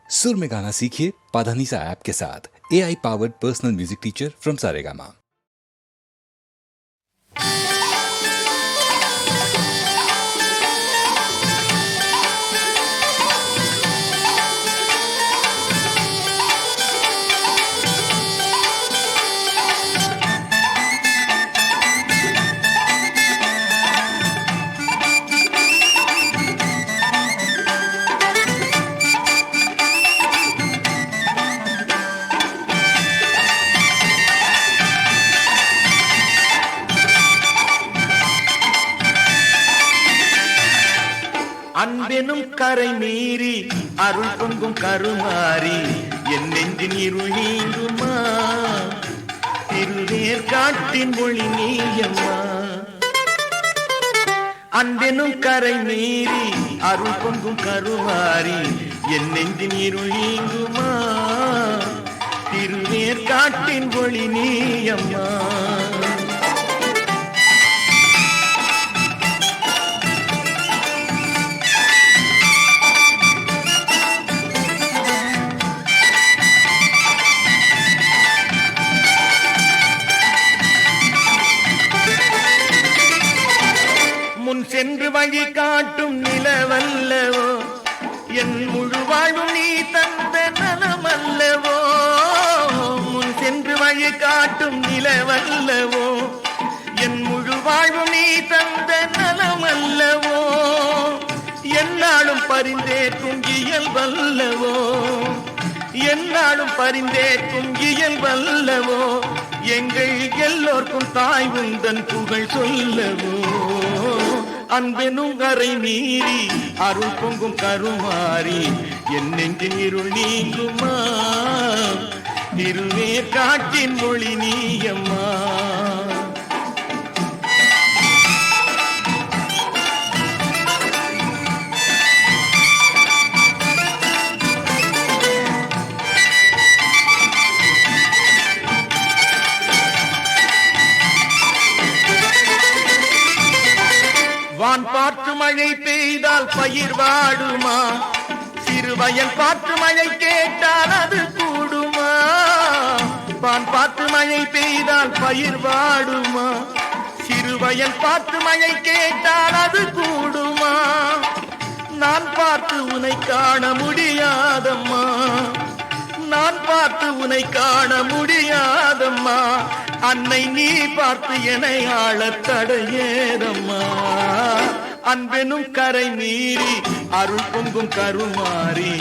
सुर में गाना सीखिए पाधानीसा ऐप के साथ। AI powered personal music teacher from Saregama. அன்பெனும் கரை மீறி அருள் பொங்கும் கருமாறி என் நெஞ்சின் இருள் நீங்குமா? திருநேர் காட்டின் மொழி நீயம்மா. அன்பெனும் கரை மீறி அருள் பொங்கும் கருமாறி என் நெஞ்சின் இருள் நீங்குமா? திருநேர் காட்டின் மொழி நீயம்மா. முன் சென்று வழி காட்டும் நிலவல்லவோ, என் முழு வாழ்வும் நீ தந்த நலமல்லவோ. முன் சென்று வழி காட்டும் நிலவல்லவோ, என் முழு வாழ்வும் நீ தந்த நலமல்லவோ. என்னாலும் பரிந்தேற்கும் இயல்பல்லவோ, என்னாலும் பரிந்தேற்கும் இயல்பல்லவோ. எங்கள் எல்லோர்க்கும் தாய் உந்தன் புகழ் சொல்லவோ. அன்பெனும் கரை மீறி அருள் பொங்கும் கருமாறி என் நெஞ்சின் இருள் நீங்குமா? திருநேர் காட்டின் மொழி நீயம்மா. வான் பார்த்து மழை பெய்தால் பயிர் வாடுமா? சிறுவயல் பார்த்து மழை கேட்டால் அது கூடுமா? வான் பார்த்து மழை பெய்தால் பயிர் வாடுமா? சிறுவயல் பார்த்து மழை கேட்டால் அது கூடுமா? நான் பார்த்து உன்னை காண முடியாதம்மா, நான் பார்த்து உன்னை காண முடியாதம்மா. அன்னை நீ பார்த்து என்னை ஆளத் தடையேதம்மா. அன்பெனும் கரை மீறி அருள் பொங்கும் கருமாறி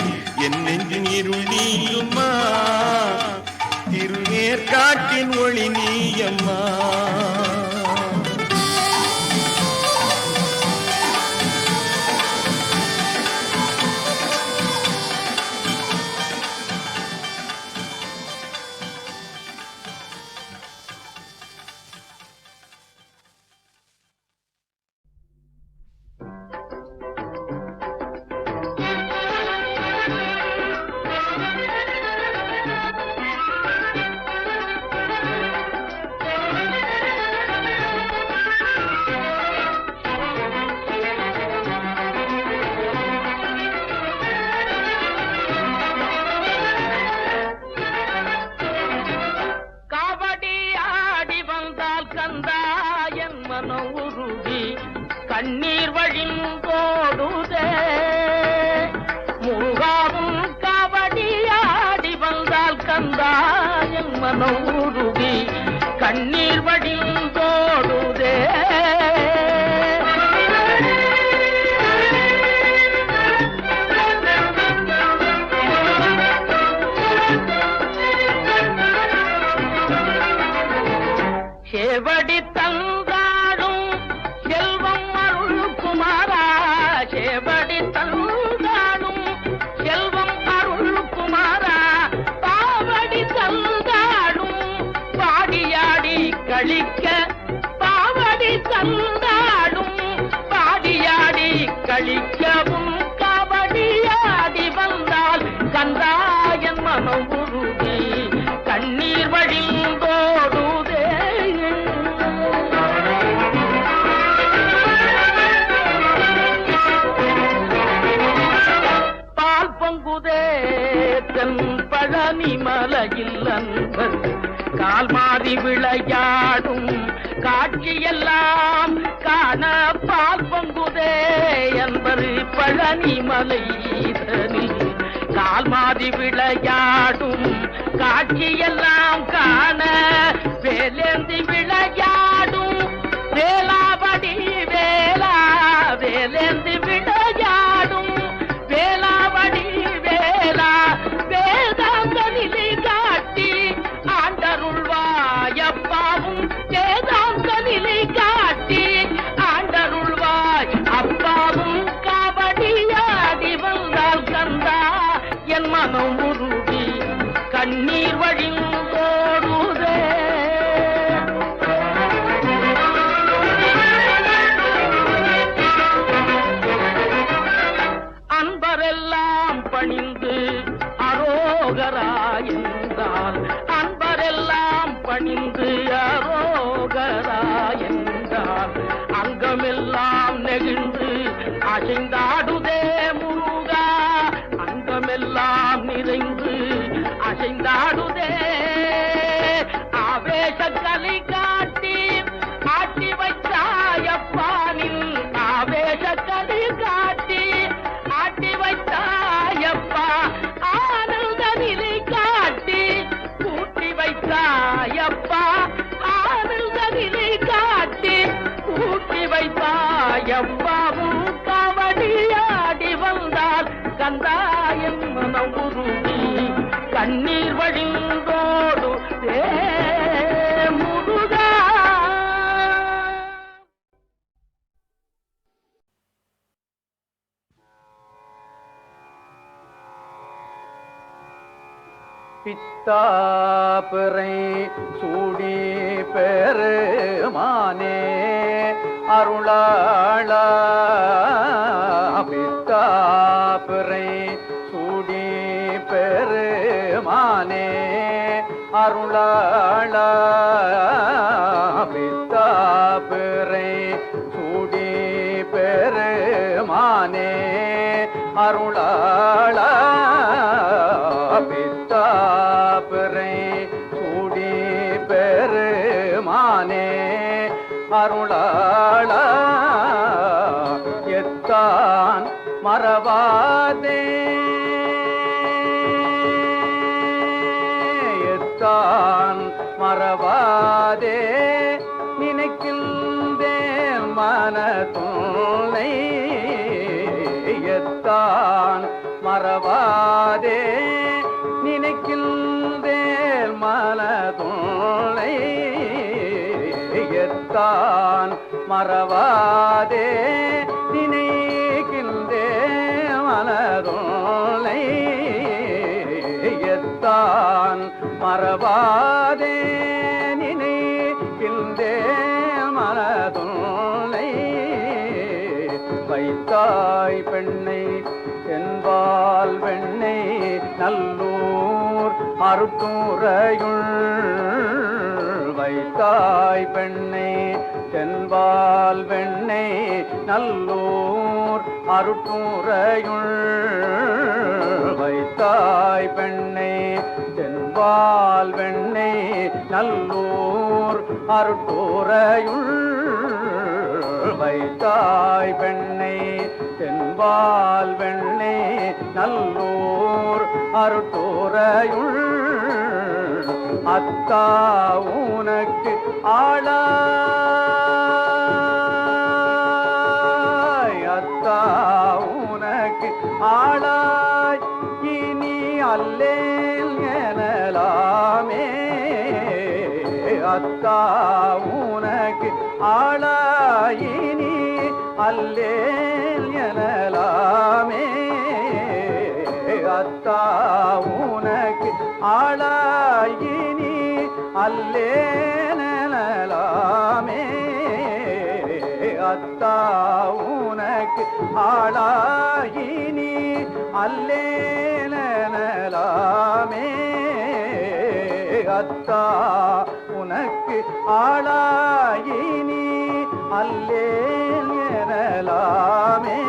என் நெஞ்சின் இருள் நீயுமா? திருநேர் காட்டின் ஒளி நீயம்மா. கண்ணீர் வழிந்தோடுதே முருகாவும் காவடியாடி வந்தால் கந்தாயன் மனம் உருகி கண்ணீர் வழிந்தோடுதே. சேவடி தந்தாடும் செல்வம் அருள் குமாரா, சேவடி தந்தாடும் செல்வம் அருள் குமாரா. பாவடி தந்தாடும் பாடியாடி கழிக்க, பாவடி தந்தாடும் பாடியாடி கழிக்கவும் காவடியாடி வந்தால் கந்தாயன் மனம் உருகி கண்ணீர் வழிந்தோடுதே. பால் பொங்குதே தென் பழனி மலையில் அன்பர் கால் மாறி விளையாடும் காட்சியெல்லாம் காண பால் பொங்குதே என்பது பழனி மலைதனில் கால் மாறி விளையாடும் காட்சியெல்லாம் காண வேலேந்தி விளையாடும் வேளாவடி வேளா வேலேந்தி விளையாடும் வேளாவடி வேளா வேதாந்த நிலை காட்டி ஆண்டருள்வாயப்பாவும் வேதாந்த நிலை காட்டி ஆண்டருள்வாய் அப்பாவும் காவடியாடி வந்தால் கந்தா என் மனம் உருகி கண்ணீர் வழிந்தோடுதே. அன்பரெல்லாம் பணிந்து அரோகரா என்றால் அன்பரெல்லாம் பணிந்து அரோகரா என்றால் அங்கமெல்லாம் நெகிழ்ந்து அசைந்தாடுதே முருகா அங்கமெல்லாம் நிறைந்து அசைந்தாடுதே. ஆவேச கலை காட்டி ஆட்டி வைத்தாயப்பானின் ஆவேச கலை காட்டி ஆட்டி வைத்தாயப்பா ஆனந்த நிலை காட்டி கூட்டி வைத்தாயப்பா ஆனந்த நிலை காட்டி கூட்டி வைத்தாயப்பாவும் காவடியாடி வந்தால் கந்தாயம் மனம் உருகி கண்ணீர் வழிந்தோடு முருகா. பித்தாபிறை சூடி பெருமானே அருளாளா பித்தாபிறை சூடி பெருமானே அருளாளா பித்தாபிறை சூடி பெருமானே அருளாளா பித்தாபிறை சூடி பெருமானே அருளாளா எத்தான் மறவாதே எத்தான் மறவாதே நினைக்கின்றேன் மனதுனை எத்தான் மறவாதே நினைக்கின்றேன் மனதுனை எத்தான் மறவாதே நினைக்கின்றேன் மனதுனை எத்தான் மறவாதே நினைக்கின்றேன் மனதுனை வைத்தாய் பெண்ணை என்பால் வெண்ணை நல்லூர் அருட்டுரையுள் வைத்தாய் பெண்ணை தென்பால் வெண்ணை நல்லூர் அருட்டுரையுள் வைத்தாய் பெண்ணை தென்பால் வெண்ணை நல்லூர் அருட்டுரையுள் வைத்தாய் பெண்ணை தென்பால் வெண்ணை நல்லூர் அருட்டுரையுள் அத்தா உனக்கு ஆளாய் அத்தா உனக்கு ஆளாய் இனி அல்லேல் எனலாமே அத்தா உனக்கு ஆளாயினி அல்லேல் எனலாமே அத்தா உனக்கு ஆளாயினி அல்லேனலாமே அத்தா உனக்கு ஆளாயினி அல்லேனலாமே அத்தா உனக்கு ஆளாயினி அல்லேல் எனலாமே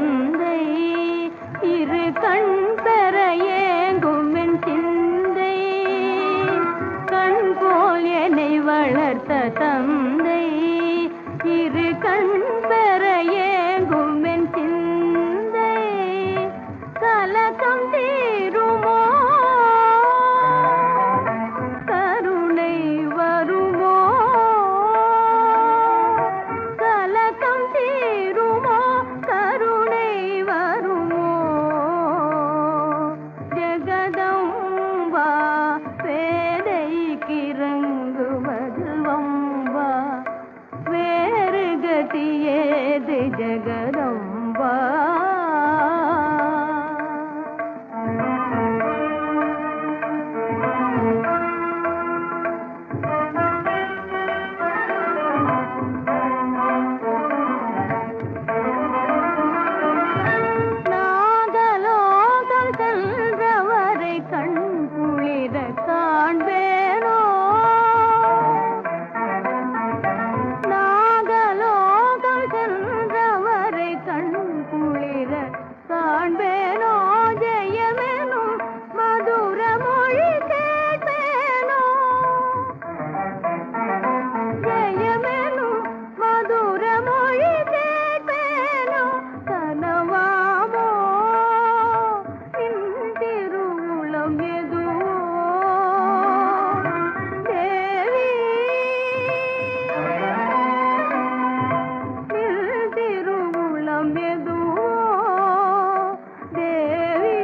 தந்தை இரு கண் பெற ஏங்கும் என் சிந்தை கண் போல் என்னை வளர்த்த தந்தை இரு கண் பெற ஏங்கும் என் சிந்தை கலக்கம் தீருமோ கருணை வருமோ கலக்கம் தீருமோ கருணை வருமோ ஜெகதம்பா பேதைக்கிறங்குவது வம்பா வேறு கதியேது ஜெகதம்பா நாகலோகம் சென்றவரை கண் குளிர காண்பேனோ நாகலோகம் சென்றவரை கண் குளிர காண்பேனோ ஜெயமெனும் மதுர மொழி கேட்பேனோ ஜெயமெனும் மதுர மொழி கேட்பேனோ கனவாமோ நின் திருவுளம் எதுவோ தேவி நின் திருவுளம் எதுவோ தேவி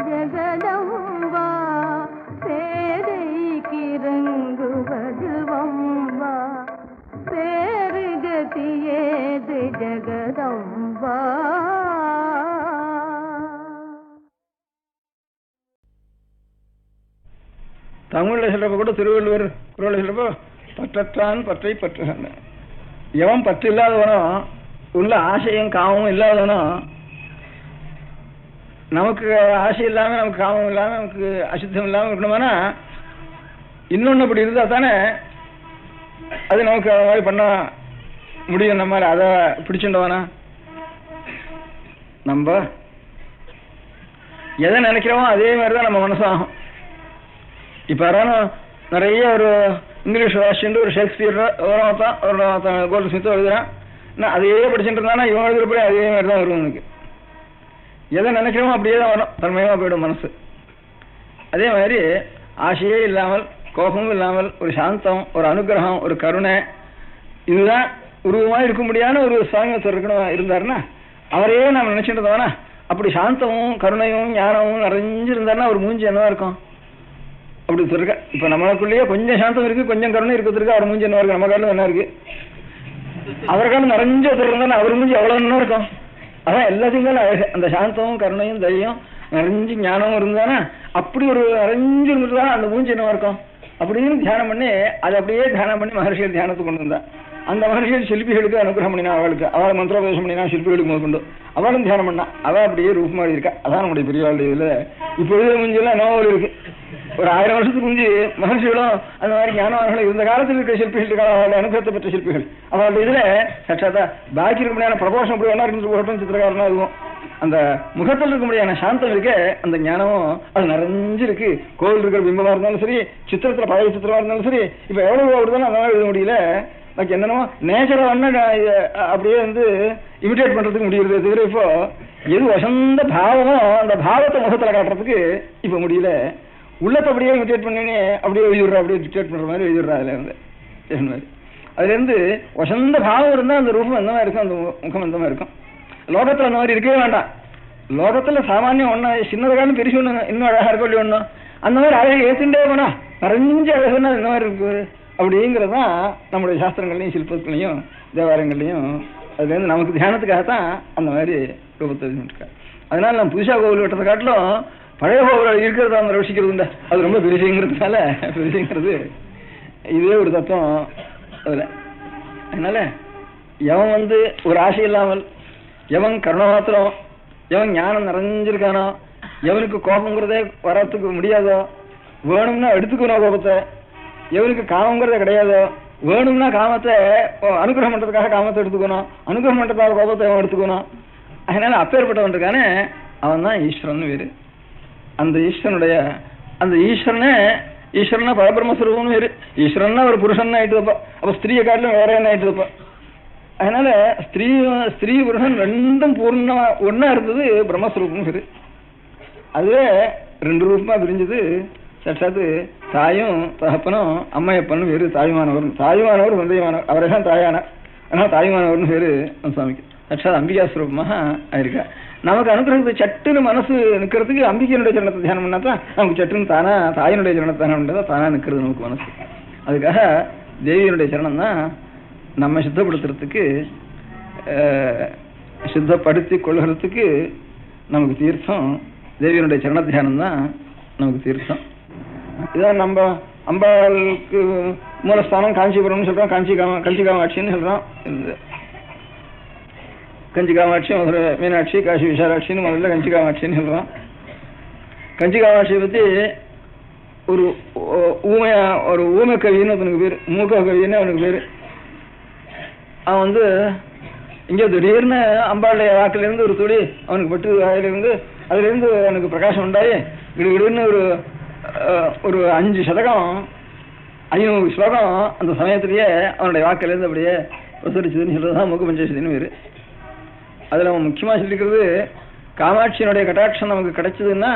ஜெகதம்பா பேதைக்கிறங்குவது வம்பா பேரு கதியேது ஜெகதம்பா தமிழில் சொல்றப்ப கூட திருவள்ளுவர் குறளில் சொல்றப்போ பற்றற்றான் பற்றை பற்றுகிறான். எவன் பற்று இல்லாதவனோ உள்ள ஆசையும் காமமும் இல்லாதவனோ நமக்கு ஆசை இல்லாமல் நமக்கு காமம் இல்லாமல் நமக்கு அசுத்தம் இல்லாமல் இருக்கணுமானா இன்னொன்று அப்படி இருந்தால் தானே அது நமக்கு அது மாதிரி பண்ண முடியும். நம்ம அதை பிடிச்சுட்டோம்னா நம்ம எதை நினைக்கிறோமோ அதே மாதிரி தான் நம்ம மனசாகும். இப்போ யாராலும் நிறைய ஒரு இங்கிலீஷ் வாசிச்சுட்டு ஒரு ஷேக்ஸ்பியர் ஒருத்தான் கோல்டு ஸ்மித்தோ எழுதுறான், நான் அதையே படிச்சுட்டு இருந்தானா இவன் எழுதுறப்படி அதே மாதிரி தான் வரும். எனக்கு எதை நினைக்கிறோமோ அப்படியே தான் வரும், தன்மயமாக போயிடும் மனசு. அதே மாதிரி ஆசையே இல்லாமல் கோபமும் இல்லாமல் ஒரு சாந்தம், ஒரு அனுகிரகம், ஒரு கருணை, இதுதான் உருவமாக இருக்க முடியாத ஒரு சாமியத்தை இருக்கணும் இருந்தாருன்னா அவரையே நாம் நினைச்சிட்டு இருந்தோம்னா அப்படி சாந்தமும் கருணையும் ஞானமும் நிறைஞ்சிருந்தாருன்னா அவர் மூஞ்சி என்னவா இருக்கும் அப்படி சொல்லிருக்க. இப்போ நம்மளுக்குள்ளேயே கொஞ்சம் சாந்தம் இருக்கு, கொஞ்சம் கருணை இருக்கிறதுக்கு அவர் மூஞ்சி என்ன இருக்கு, நம்ம காலம் என்ன இருக்கு, அவர் காலம் நிறைஞ்சு ஒருத்தர் அவர் மூஞ்சி அவ்வளோ என்ன இருக்கும். அதான் எல்லாத்தையும் தான் அழகு. அந்த சாந்தமும் கருணையும் தைரியம் நிறைஞ்சு ஞானமும் இருந்தானா அப்படி ஒரு நிறைஞ்சு இருந்துட்டு அந்த மூஞ்சி என்னவா இருக்கும் அப்படின்னு தியானம் பண்ணி அதை அப்படியே தியானம் பண்ணி மகர்ஷியர் தியானத்துக்கு கொண்டு வந்தா. அந்த மகர்ஷியர் சிற்பிகளுக்கு அனுகிரகம் பண்ணினா, அவளுக்கு அவளை மந்திரோபதேசம் பண்ணினா, சிற்பிகளுக்கு முதற்கொண்டு அவளும் தியானம் பண்ணா. அவள் அப்படியே ரூபமாடி இருக்கா. அதான் நம்முடைய பெரியவாளுடைய இதில் இப்போ எழுத மூஞ்சியெல்லாம் நோவல் இருக்கு. ஒரு 1000 வருஷத்துக்கு முந்தி மகர்ஷிகளும் அந்த மாதிரி ஞானவான்கள் இந்த காலத்தில் இருக்கிற சிற்பிகள் அவளுடைய அனுகிரகத்தை பெற்ற சிற்பிகள் அவளுடைய இதில் சற்றாத்தா பாக்கி இருக்க முடியாத பிரபோஷம் அப்படி ஒன்றா இருந்து போகட்டும் சித்திரக்காரனா இருக்கும். அந்த முகத்தில் இருக்க முடியாத சாந்தம் இருக்க அந்த ஞானமும் அது நிறைஞ்சிருக்கு. கோவில் இருக்கிற பிம்பமாக இருந்தாலும் சரி, சித்திரத்தில் பழைய சித்திரமாக இருந்தாலும் சரி, இப்போ எவ்வளோ வருதுன்னு அந்த மாதிரி எழுத முடியல. எனக்கு என்னென்னமோ நேச்சரை அப்படியே வந்து இமிட்டேட் பண்ணுறதுக்கு முடியுது தவிர இப்போ எது வசந்த பாவமோ அந்த பாவத்தை முகத்தில் காட்டுறதுக்கு இப்போ முடியல. உள்ளத்தை அப்படியே இமிட்டேட் பண்ணி அப்படியே எழுதிடுறா, அப்படியே டிக்டேட் பண்ணுற மாதிரி எழுதிடுறா. அதில் வந்து மாதிரி அதுலேருந்து வசந்த பாவம் இருந்தால் அந்த ரூபம் எந்த மாதிரி இருக்கும், அந்த முகம் எந்த மாதிரி இருக்கும். லோகத்தில் அந்த மாதிரி இருக்கவே வேண்டாம். லோகத்தில் சாமானியம் ஒன்றா சின்னதுக்கான பெருசு ஒன்று இன்னும் அழகாக இருக்க வேண்டிய ஒன்றும் அந்த மாதிரி அழகை ஏற்றுட்டே போனா நிறைஞ்ச அழகுன்னா இந்த மாதிரி இருக்கு அப்படிங்கிறது தான் நம்முடைய சாஸ்திரங்கள்லையும் சிற்பத்துலையும் தேவாலயங்கள்லையும் அதுலேருந்து நமக்கு தியானத்துக்காகத்தான் அந்த மாதிரி ரூபத்தை இருக்கா. அதனால நம்ம புதுசாக கோவில் வெட்டத்தை காட்டிலும் பழைய கோவில் இருக்கிறத அவங்க ரசிக்கிறது உண்டு. அது ரொம்ப பெருசுங்கிறதுனால பெருசுங்கிறது இதே ஒரு தத்துவம் அதில். அதனால எவன் வந்து ஒரு ஆசை இல்லாமல், எவன் கருணமாத்திரம், எவன் ஞானம் நிறைஞ்சிருக்கானோ, எவனுக்கு கோபங்கிறதே வரத்துக்கு முடியாதோ, வேணும்னா எடுத்துக்கணும் கோபத்தை, எவனுக்கு காமங்கிறத கிடையாதோ, வேணும்னா காமத்தை அனுகிரகம் பண்றதுக்காக காமத்தை எடுத்துக்கணும், அனுகிரகம் பண்றதுக்காக கோபத்தை அவன் எடுத்துக்கணும். அதனால அப்பேற்பட்டவன் இருக்கானே அவன் தான் ஈஸ்வரன் வேறு. அந்த ஈஸ்வரனுடைய அந்த ஈஸ்வரனா பரபிரம்மஸ்வரூபம்னு வேறு. ஈஸ்வரன்னா ஒரு புருஷன் ஆயிட்டுப்பா, அப்ப ஸ்திரீயை காட்டிலும் வேற என்ன ஆயிட்டுப்பா. அதனால ஸ்திரீ புருஷன் ரெண்டும் பூர்ணமா ஒன்னா இருந்தது பிரம்மஸ்வரூபம் வேறு. அதுவே 2 ரூபமா பிரிஞ்சது. சட்டாத்து தாயும் தகப்பனும் அம்மையப்பனும் வேறு. தாயுமானவர் வந்தையமானவர், அவரை தான் தாயானார். ஆனால் தாயுமானவர்னு பேரு சுவாமிக்கு. சட்டாத் அம்பிகாஸ்வரூபமாக ஆயிருக்கா. நமக்கு அனுகிரகத்தை சட்டுன்னு மனசு நிற்கிறதுக்கு அம்பிகையினுடைய சரணத்தை தியானம் பண்ணா தான் நமக்கு சட்டுன்னு தானா தாயினுடைய சரணத்தை தியானம் பண்ணா தானா நிற்கிறது நமக்கு மனசு. அதுக்காக தேவியினுடைய சரணம் தான் நம்ம சித்தப்படுத்துறதுக்கு, சித்தப்படுத்தி கொள்கிறதுக்கு நமக்கு தீர்த்தம். தேவியனுடைய சரண தியானம் தான் நமக்கு தீர்த்தம். இதான் நம்ம அம்பாளுக்கு மூலஸ்தானம் காஞ்சிபுரம்னு சொல்றோம், கஞ்சி காமாட்சின்னு சொல்றோம். கஞ்சி காமாட்சி, மதுரை மீனாட்சி, காசி விசாலாட்சின்னு முதல்ல கஞ்சி காமாட்சின்னு சொல்றோம். கஞ்சி காமாட்சியை பத்தி ஒரு ஊமை கவின்னு அவனுக்கு பேரு, மூக்க கவின்னு அவனுக்கு பேரு. அவன் இங்கே திடீர்னு அம்பாளுடைய வாக்கிலிருந்து ஒரு துளி அவனுக்கு பட்டு வாயிலிருந்து அதிலிருந்து அவனுக்கு பிரகாசம் உண்டாயி திடீர்னு ஒரு 5 சதகம் 500 ஸ்லோகம் அந்த சமயத்திலேயே அவனுடைய வாக்கிலிருந்து அப்படியே பிரசரிச்சதுன்னு சொல்றதுதான் மூக்க பஞ்சேஷத்தின்னு பேரு. அதில் அவன் முக்கியமாக சொல்லிக்கிறது, காமாட்சியினுடைய கட்டாட்சம் நமக்கு கிடைச்சதுன்னா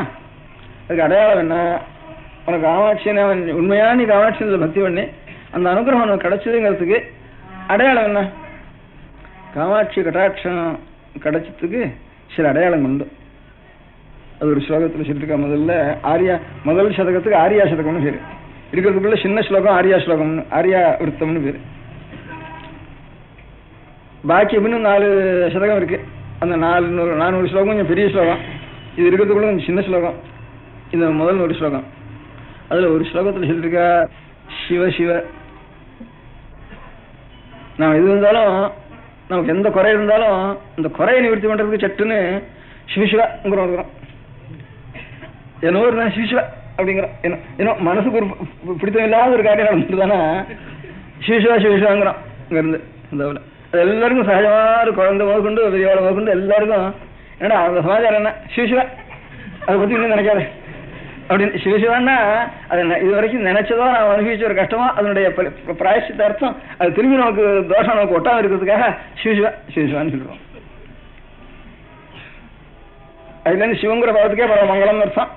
அதுக்கு அடையாளம் என்ன? உனக்கு காமாட்சின்னு அவன் உண்மையான நீ காமாட்சியில் பக்தி பண்ணி அந்த அனுகிரகம் உனக்கு கிடைச்சதுங்கிறதுக்கு அடையாளம் என்ன? காமாட்சி கட்டாட்சம் கிடைச்சதுக்கு சில அடையாளம் உண்டு. அது ஒரு ஸ்லோகத்தில் சொல்லியிருக்கா. முதல் சதகத்துக்கு ஆரியா சதகம்னு பேரு. இருக்கிறதுக்குள்ள சின்ன ஸ்லோகம் ஆரியா ஸ்லோகம்னு, ஆரியா விருத்தம்னு பேரு. பாக்கி அப்படின்னு 4 சதகம் இருக்கு. அந்த 400 ஸ்லோகம் கொஞ்சம் பெரிய ஸ்லோகம். இது இருக்கிறதுக்குள்ள கொஞ்சம் சின்ன ஸ்லோகம். இந்த முதல் ஒரு ஸ்லோகம். அதுல ஒரு ஸ்லோகத்தில் சொல்லியிருக்கா, சிவ சிவ. நாம் எது இருந்தாலும் நமக்கு எந்த குறை இருந்தாலும் இந்த குறையை நிவர்த்தி பண்றதுக்கு சட்டுன்னு சிவசிவாங்கிறோம். என்னோ ஒரு சிவசிவா அப்படிங்கிறோம். ஏன்னா மனசுக்கு ஒரு பிடித்தம் இல்லாத ஒரு காரியம் நடந்துட்டு தானே சிவசிவாங்கிறோம். இங்க இருந்து இந்த அது எல்லாருக்கும் சகஜமா ஒரு குழந்தை முதற்கொண்டு பெரியவாளை முதற்கொண்டு எல்லாருக்கும் ஏன்னா அந்த சமாச்சாரம் என்ன சிவசிவா, அதை பத்தி இன்னும் நினைக்காது அப்படின்னு. சிவசிவான்னா அது இது வரைக்கும் நினைச்சதோ நான் அனுபவிச்ச ஒரு கஷ்டமோ அதனுடைய பிராயசித்த அர்த்தம் அது திரும்பி நமக்கு தோஷம் நமக்கு ஒட்டாம இருக்கிறதுக்காக சிவசிவான்னு சொல்றோம். அதுல இருந்து சிவங்கிற பாவத்துக்கே பல மங்களம் அர்த்தம்.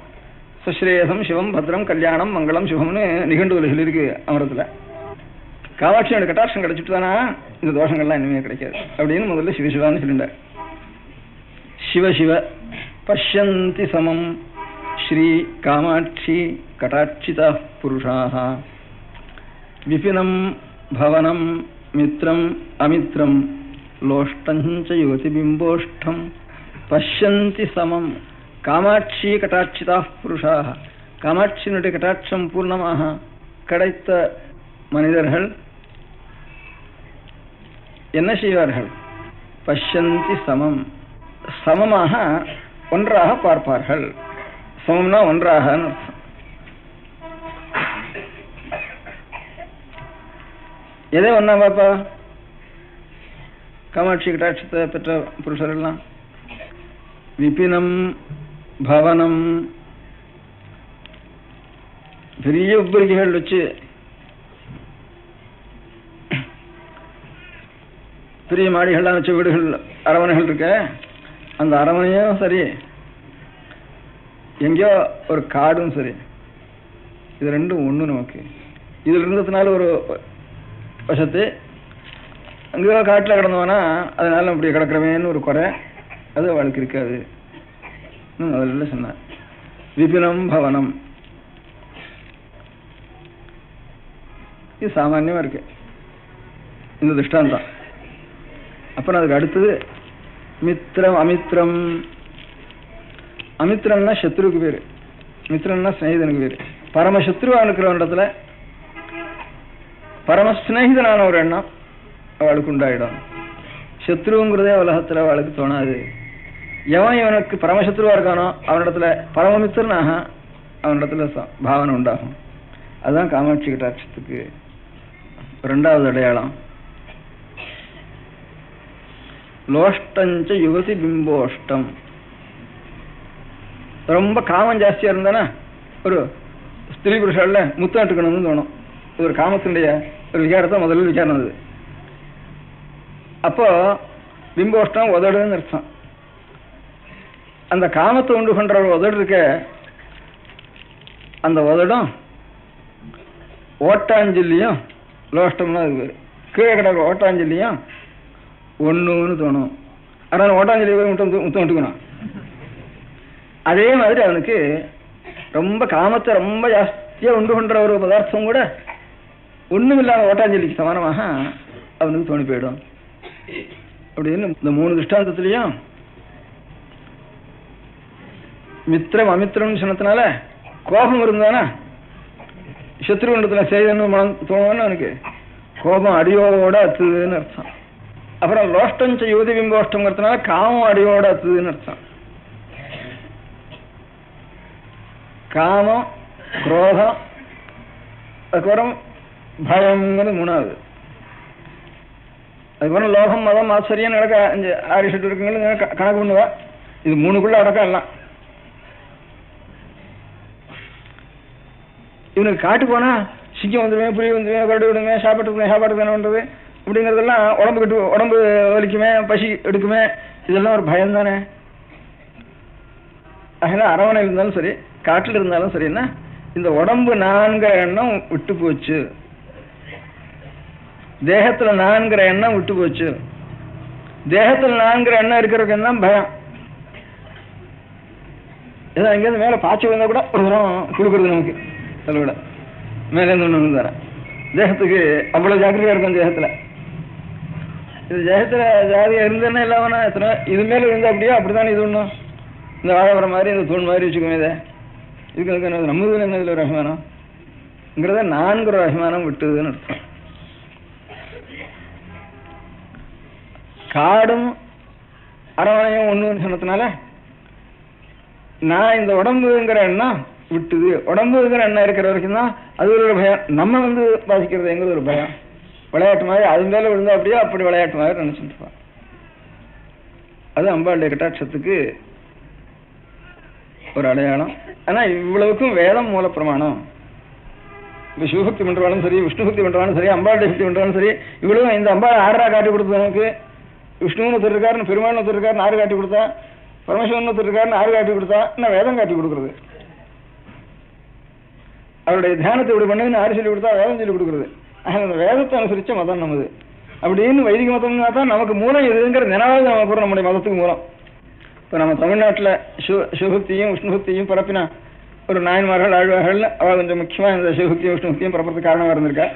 சுஸ்ரேயசம் சிவம் பத்ரம் கல்யாணம் மங்களம் சிவம்னு நிகண்டுல சொல்லியிருக்கு அமிர்தத்துல. காமாட்சியோட கட்டாட்சம் கிடைச்சிட்டு தானா இந்த தோஷங்கள்லாம் இனிமே கிடைக்காது அப்படின்னு முதல்ல சிவசிவான்னு சொல்லிட்டார். சிவ சிவ பஷ்யந்தி சமம் ஸ்ரீ காமாட்சி கடாட்சிதா புருஷாः விபினம் பவனம் மித்ரம் அமித்ரம் லோஷ்டஞ்ச யுவதிபிம்போஷ்டம் பஷ்யந்தி சமம். காமாட்சி கடாட்சிதா புருஷாः, காமாட்சியினுடைய கட்டாட்சம் பூர்ணமாக கிடைத்த மனிதர்கள் என்ன செய்வார்கள்? பஷ்யந்தி சமம், சமமாக ஒன்றாக பார்ப்பார்கள். சமம்னா ஒன்றாக அர்த்தம். எதை ஒன்னா பாப்பா? காமாட்சி கட்டாட்சத்தை பெற்ற புருஷர்கள்லாம் விபினம் பவனம், பெரிய உப்பரிக்கைகள் வச்சு பெரிய மாடிகள்லாம் வச்ச வீடுகள் அரவணைகள் இருக்க, அந்த அரவணையும் சரி எங்கேயோ ஒரு காடும் சரி, இது ரெண்டும் ஒண்ணு. நமக்கு இதுல இருந்ததுனால ஒரு வசத்து, அங்கேயோ காட்டில் கிடந்தோன்னா அதனால அப்படி கிடக்கிறவேன்னு ஒரு குறை அது அவளுக்கு இருக்காது. முதல்ல சொன்னார் விபினம் பவனம். இது சாமான்யமா இருக்கு இந்த திருஷ்டாந்தம். அப்புறம் அதுக்கு அடுத்தது மித்ரம் அமித்ரம். அமித்ரம்னா சத்ருக்கு பேரு, மித்ரம்னா ஸ்நேகிதனுக்கு பேரு. பரமசத்ருவா இருக்கிற இடத்துல பரமஸ்நேகிதனான ஒரு எண்ணம் அவளுக்கு உண்டாயிடும். சத்ருங்கிறதே உலகத்துல அவளுக்கு தோணாது. எவன் இவனுக்கு பரமசத்ருவா இருக்கானோ அவனிடத்துல பரமமித்திரனாக அவனிடத்துல பாவனை உண்டாகும். அதுதான் காமாட்சி கட்டாட்சத்துக்கு ரெண்டாவது அடையாளம் லோஷ்டஞ்ச யுவதி பிம்போஷ்டம். ரொம்ப காமம் ஜாஸ்தியா இருந்தானா ஒரு ஸ்திரீ புருஷால முத்தாட்டுக்கணும்னு தோணும். இது ஒரு காமத்தினுடைய ஒரு விகாரத்தை முதல்ல விசாரணை அது. அப்போ பிம்போஷ்டம் உதடுன்னு அர்த்தம். அந்த காமத்தை உண்டு பண்ற ஒரு உதடு இருக்க, அந்த உதடும் ஓட்டாஞ்சல்லியும் லோஷ்டம்னா அது பேர். கீழே கிடக்கிற ஓட்டாஞ்சல்லியும் ஒண்ணுன்னு தோணும். அதனால ஓட்டாஞ்சலி போய் முத்தம் விட்டுக்கணும். அதே மாதிரி அவனுக்கு ரொம்ப காமத்தை ரொம்ப ஜாஸ்தியா உண்டு பண்ற ஒரு பதார்த்தம் கூட ஒண்ணும் இல்லாம ஓட்டாஞ்சலிக்கு சமானமாக அவனுக்கு தோணி போயிடும். அப்படின்னு இந்த 3 திருஷ்டாந்தத்திலையும் மித்திரம் அமித்திரம்னு சொன்னதுனால கோபம் இருந்தானா சத்ருகுண்டத்துல செய்தன்னு மனம் தோணுன்னு அவனுக்கு கோபம் அடியோட அத்துதுன்னு அர்த்தம். அப்புறம் லோஷ்டம் யுவதி பிம்போஷ்டம்ங்கிறதுனால காமம் அடியோட அத்துதுன்னு அர்த்தம். காமம், குரோதம், அதுக்கப்புறம் பயம்ங்கிறது 3வது. அதுக்கப்புறம் லோகம், மதம், ஆச்சரியம் நடக்க 6 ஷெட்டு இருக்குங்க கணக்கு பண்ணுவா. இது 3க்குள்ள அடக்கம் எல்லாம். இவனுக்கு காட்டு போனா சிங்கம் வந்துடுவேன், புலி வந்துடுவேன், கரடு விடுவேன், சாப்பாட்டுக்கு என்ன பண்றது அப்படிங்கறதெல்லாம் உடம்பு வலிக்குமே, பசி எடுக்குமே, இதெல்லாம் ஒரு பயம் தானே. அதனால அரவணையில் இருந்தாலும் சரி, காட்டில் இருந்தாலும் சரின்னா இந்த உடம்பு 4 எண்ணம் விட்டு போச்சு, தேகத்துல 4 எண்ணம் விட்டு போச்சு. தேகத்துல 4 எண்ணம் இருக்கிறதுக்கு தான் பயம். ஏதோ அங்கேருந்து மேல பாய்ச்சி வந்தா கூட ஒரு தரம் கொடுக்குறது நமக்கு. அதோட மேலேருந்து ஒண்ணு தர தேகத்துக்கு அவ்வளவு ஜாக்கிரதையா இருக்கும். தேகத்துல இது தேகத்துல ஜாதியா இருந்தேன்னா இல்லாமனா எத்தனை இது மேல இருந்தா அப்படியே அப்படித்தானே இது ஒண்ணும். இந்த வாழைப்பற மாதிரி இந்த தூண் மாதிரி வச்சுக்கோங்க. இதை இதுக்கு நம்மதுல என்ன இதுல ஒரு அபிமானம்ங்கிறத 4 அபிமானம் விட்டுதுன்னு அர்த்தம். காடும் அரவணையும் ஒண்ணுன்னு சொன்னதுனால நான் இந்த உடம்புங்கிற எண்ணம் விட்டுது. உடம்புங்கிற எண்ணம் இருக்கிற வரைக்கும் தான் அது ஒரு பயம். நம்ம பாதிக்கிறதுங்கிறது ஒரு பயம். விளையாட்டு மாதிரி அது மேல விழுந்தா அப்படியே அப்படி விளையாட்டு மாதிரி நினைச்சுட்டு இருப்பான். அது அம்பாளுடைய கட்டாட்சத்துக்கு ஒரு அடையாளம். ஆனா இவ்வளவுக்கும் வேதம் மூல பிரமாணம். இப்ப சிவபக்தி பண்றாலும் சரி, விஷ்ணுபக்தி பண்றாலும் சரி, அம்பாளுடைய பக்தி பண்றாலும் சரி, இவ்வளவு இந்த அம்பாள் 6 காட்டி கொடுத்தது நமக்கு. விஷ்ணுன்னு ஒருத்தர் இருக்காருன்னு, பெருமாள்னு ஒருத்தர் இருக்காருன்னு 6 காட்டி கொடுத்தா, பரமேஸ்வரன் ஒருத்தர் இருக்காருன்னு 6 காட்டி கொடுத்தா, இன்னும் வேதம் காட்டி கொடுக்குறது. அவருடைய தியானத்தை இப்படி பண்ணுன்னு 6 சொல்லி கொடுத்தா வேதம் சொல்லி கொடுக்குறது. அந்த வேதத்தை அனுசரிச்ச மதம் நமது. அப்படின்னு வைதிக மதம்னா தான் நமக்கு மூலம் எதுங்கிற நினைவாக நமக்கு நம்முடைய மதத்துக்கு மூலம். இப்போ நம்ம தமிழ்நாட்டில் சிவபக்தியும் விஷ்ணுபக்தியும் பரப்பினா ஒரு நாயன்மார்கள் ஆழ்வார்கள் அவள் கொஞ்சம் முக்கியமாக இந்த சிவபக்தியும் விஷ்ணுபக்தியும் பரப்புறதுக்கு காரணமாக இருந்திருக்கா.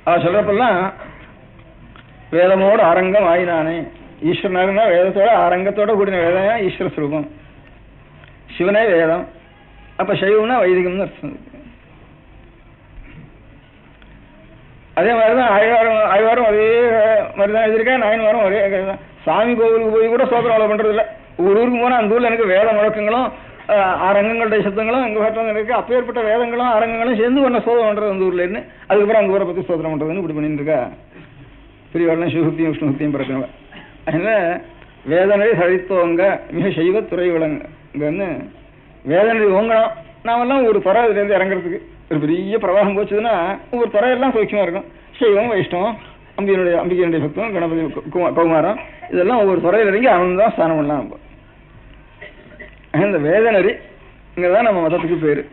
அவள் சொல்றப்பெல்லாம் வேதமோடு அரங்கம் ஆயினானே. ஈஸ்வரனாருன்னா வேதத்தோட அரங்கத்தோட கூடின வேதம் ஈஸ்வர ஸ்வரூபம். சிவனே வேதம். அப்ப சைவம்னா வைதிகம்னு அர்த்தம். அதே மாதிரிதான் ஆழ்வாரும் அதே மாதிரிதான் எழுதியிருக்கேன். நாயன்மாரும் ஒரே சாமி கோவிலுக்கு போய் கூட சோதனை பண்றது இல்லை. ஒரு ஊருக்கு போனா அந்த ஊர்ல எனக்கு வேத முழக்கங்களும் அரங்கங்களுடைய சத்தங்களும் எங்க பாட்டம் இருக்கு. அப்பேற்பட்ட வேதங்களும் அரங்கங்களும் சேர்ந்து பண்ண சோதனை பண்றது அந்த ஊர்ல இருந்து. அதுக்கப்புறம் அங்க ஊரை பத்தி சோதனை பண்றதுன்னு இப்படி பண்ணிட்டு இருக்கா. பெரியவாள்லாம் சிவபக்தியும் விஷ்ணுபக்தியும் பிறக்கணும். அதனால வேதனை சழித்தோங்க மிக சைவ துறை விளங்குன்னு வேதனை ஓங்கணும். நாமெல்லாம் ஒரு துறை இதுல இருந்து இறங்குறதுக்கு ஒரு பெரிய பிரவாகம் போச்சுன்னா ஒரு துறையெல்லாம் சௌக்கியமா இருக்கும். சைவம், வைஷ்ணவம், அம்பிகையினுடைய பக்தம், கணபதி கௌமாரம், இதெல்லாம் ஒவ்வொரு துறையில இறங்கி அவன் தான் ஸ்தானம் பண்ணலாம். நம்ம இந்த வேதநெறி இங்கதான் நம்ம மதத்துக்கு பேரு.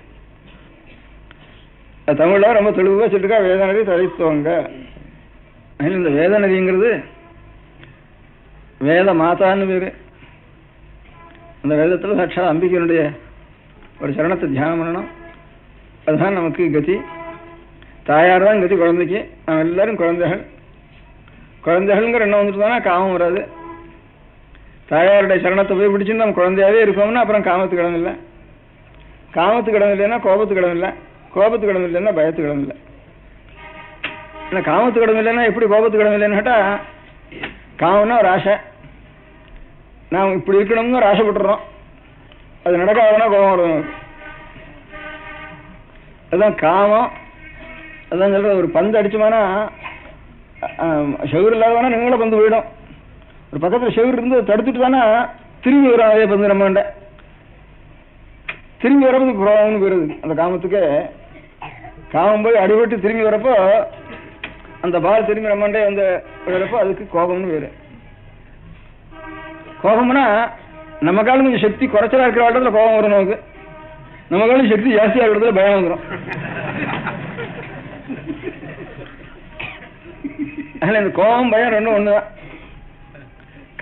தமிழ்ல ரொம்ப தெளிவா சொல்லிருக்கா, வேதநெறி தழைத்தோங்க. இந்த வேதநெறிங்கிறது வேத மாதான்னு பேரு. அந்த வேதத்துல சாட்சா அம்பிகையினுடைய ஒரு சரணத்தை தியானம் பண்ணணும். அதுதான் நமக்கு கதி. தாயார் தான் கதி குழந்தைக்கு. நம்ம எல்லாரும் குழந்தைகள். குழந்தைகள்ங்கிற எண்ணம் வந்துட்டு தானே காமம் வராது. தாயாருடைய சரணத்தை போய் பிடிச்சுன்னு நம்ம குழந்தையாவே இருக்கோம்னா அப்புறம் காமத்துக்கு இடம் இல்லை. காமத்துக்கு இடம் இல்லைன்னா கோபத்துக்கு இடம் இல்லை. கோபத்துக்கு இடம் இல்லைன்னா பயத்துக்கு இடம் இல்லை. ஏன்னா காமத்துக்கு இடம் இல்லைன்னா எப்படி கோபத்துக்கு இடம் இல்லைன்னு கேட்டா, காமம்னா ஒரு ஆசை. நாம் இப்படி இருக்கணும்னு ஒரு ஆசைப்பட்டுறோம். அது நடக்காதுன்னா கோபம் வரும். அதுதான் காமம். அதான் சொல்ற ஒரு பந்து அடிச்சோம்னா செவ்வறு இல்லாதவனா நீங்களும் பந்து போயிடும். ஒரு பக்கத்தில் செவ்வறு இருந்து தடுத்துட்டு தானே திரும்பி வரும் அதே பந்து நம்ம திரும்பி வரப்போ குரோகம்னு போயிருது. அந்த காமத்துக்கு காமம் போய் அடிபட்டு திரும்பி வரப்போ அந்த பால் திரும்பி நம்மண்டே வந்து வரப்போ அதுக்கு கோபம்னு பேரு. கோபம்னா நம்ம காலம் கொஞ்சம் சக்தி குறைச்சலா இருக்கிற இடத்துல கோபம் வரும், நமக்கு நம்ம காலம் சக்தி ஜாஸ்தியா இருக்கிறதுல பயம் வந்துடும். அதில் இந்த கோபம் பயம் ரெண்டும் ஒண்ணுதான்.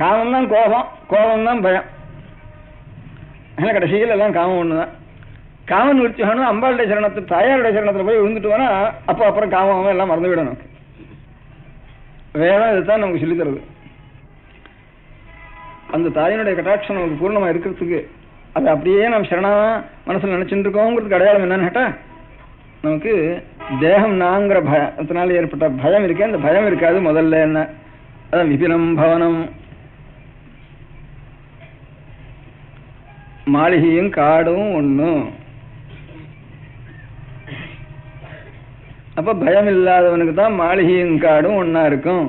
காமம் தான் கோபம், கோபம் தான் பயம். அதனால கடைசியில் எல்லாம் காமம் ஒண்ணுதான். காமன் விருத்தி வேணும். அம்பாளுடைய சரணத்தில் தாயாருடைய சரணத்தில் போய் விழுந்துட்டு வேணா அப்போ அப்புறம் காமம் எல்லாம் மறந்து விடணும். வேதம் இதுதான் நமக்கு சொல்லி தருது. அந்த தாயினுடைய கட்டாட்சம் நமக்கு பூர்ணமா இருக்கிறதுக்கு அது அப்படியே நம்ம சரணா மனசுல நினைச்சுட்டு இருக்கோங்கிறதுக்கு அடையாளம் என்னன்னு கேட்டா, நமக்கு தேகம் நாங்கிற பயத்தினால ஏற்பட்ட பயம் இருக்கே, அந்த பயம் இருக்காது. முதல்ல என்ன, அதான் விபினம் பவனம், மாளிகையும் காடும் ஒண்ணும். அப்ப பயம் இல்லாதவனுக்கு தான் மாளிகையும் காடும் ஒன்னா இருக்கும்.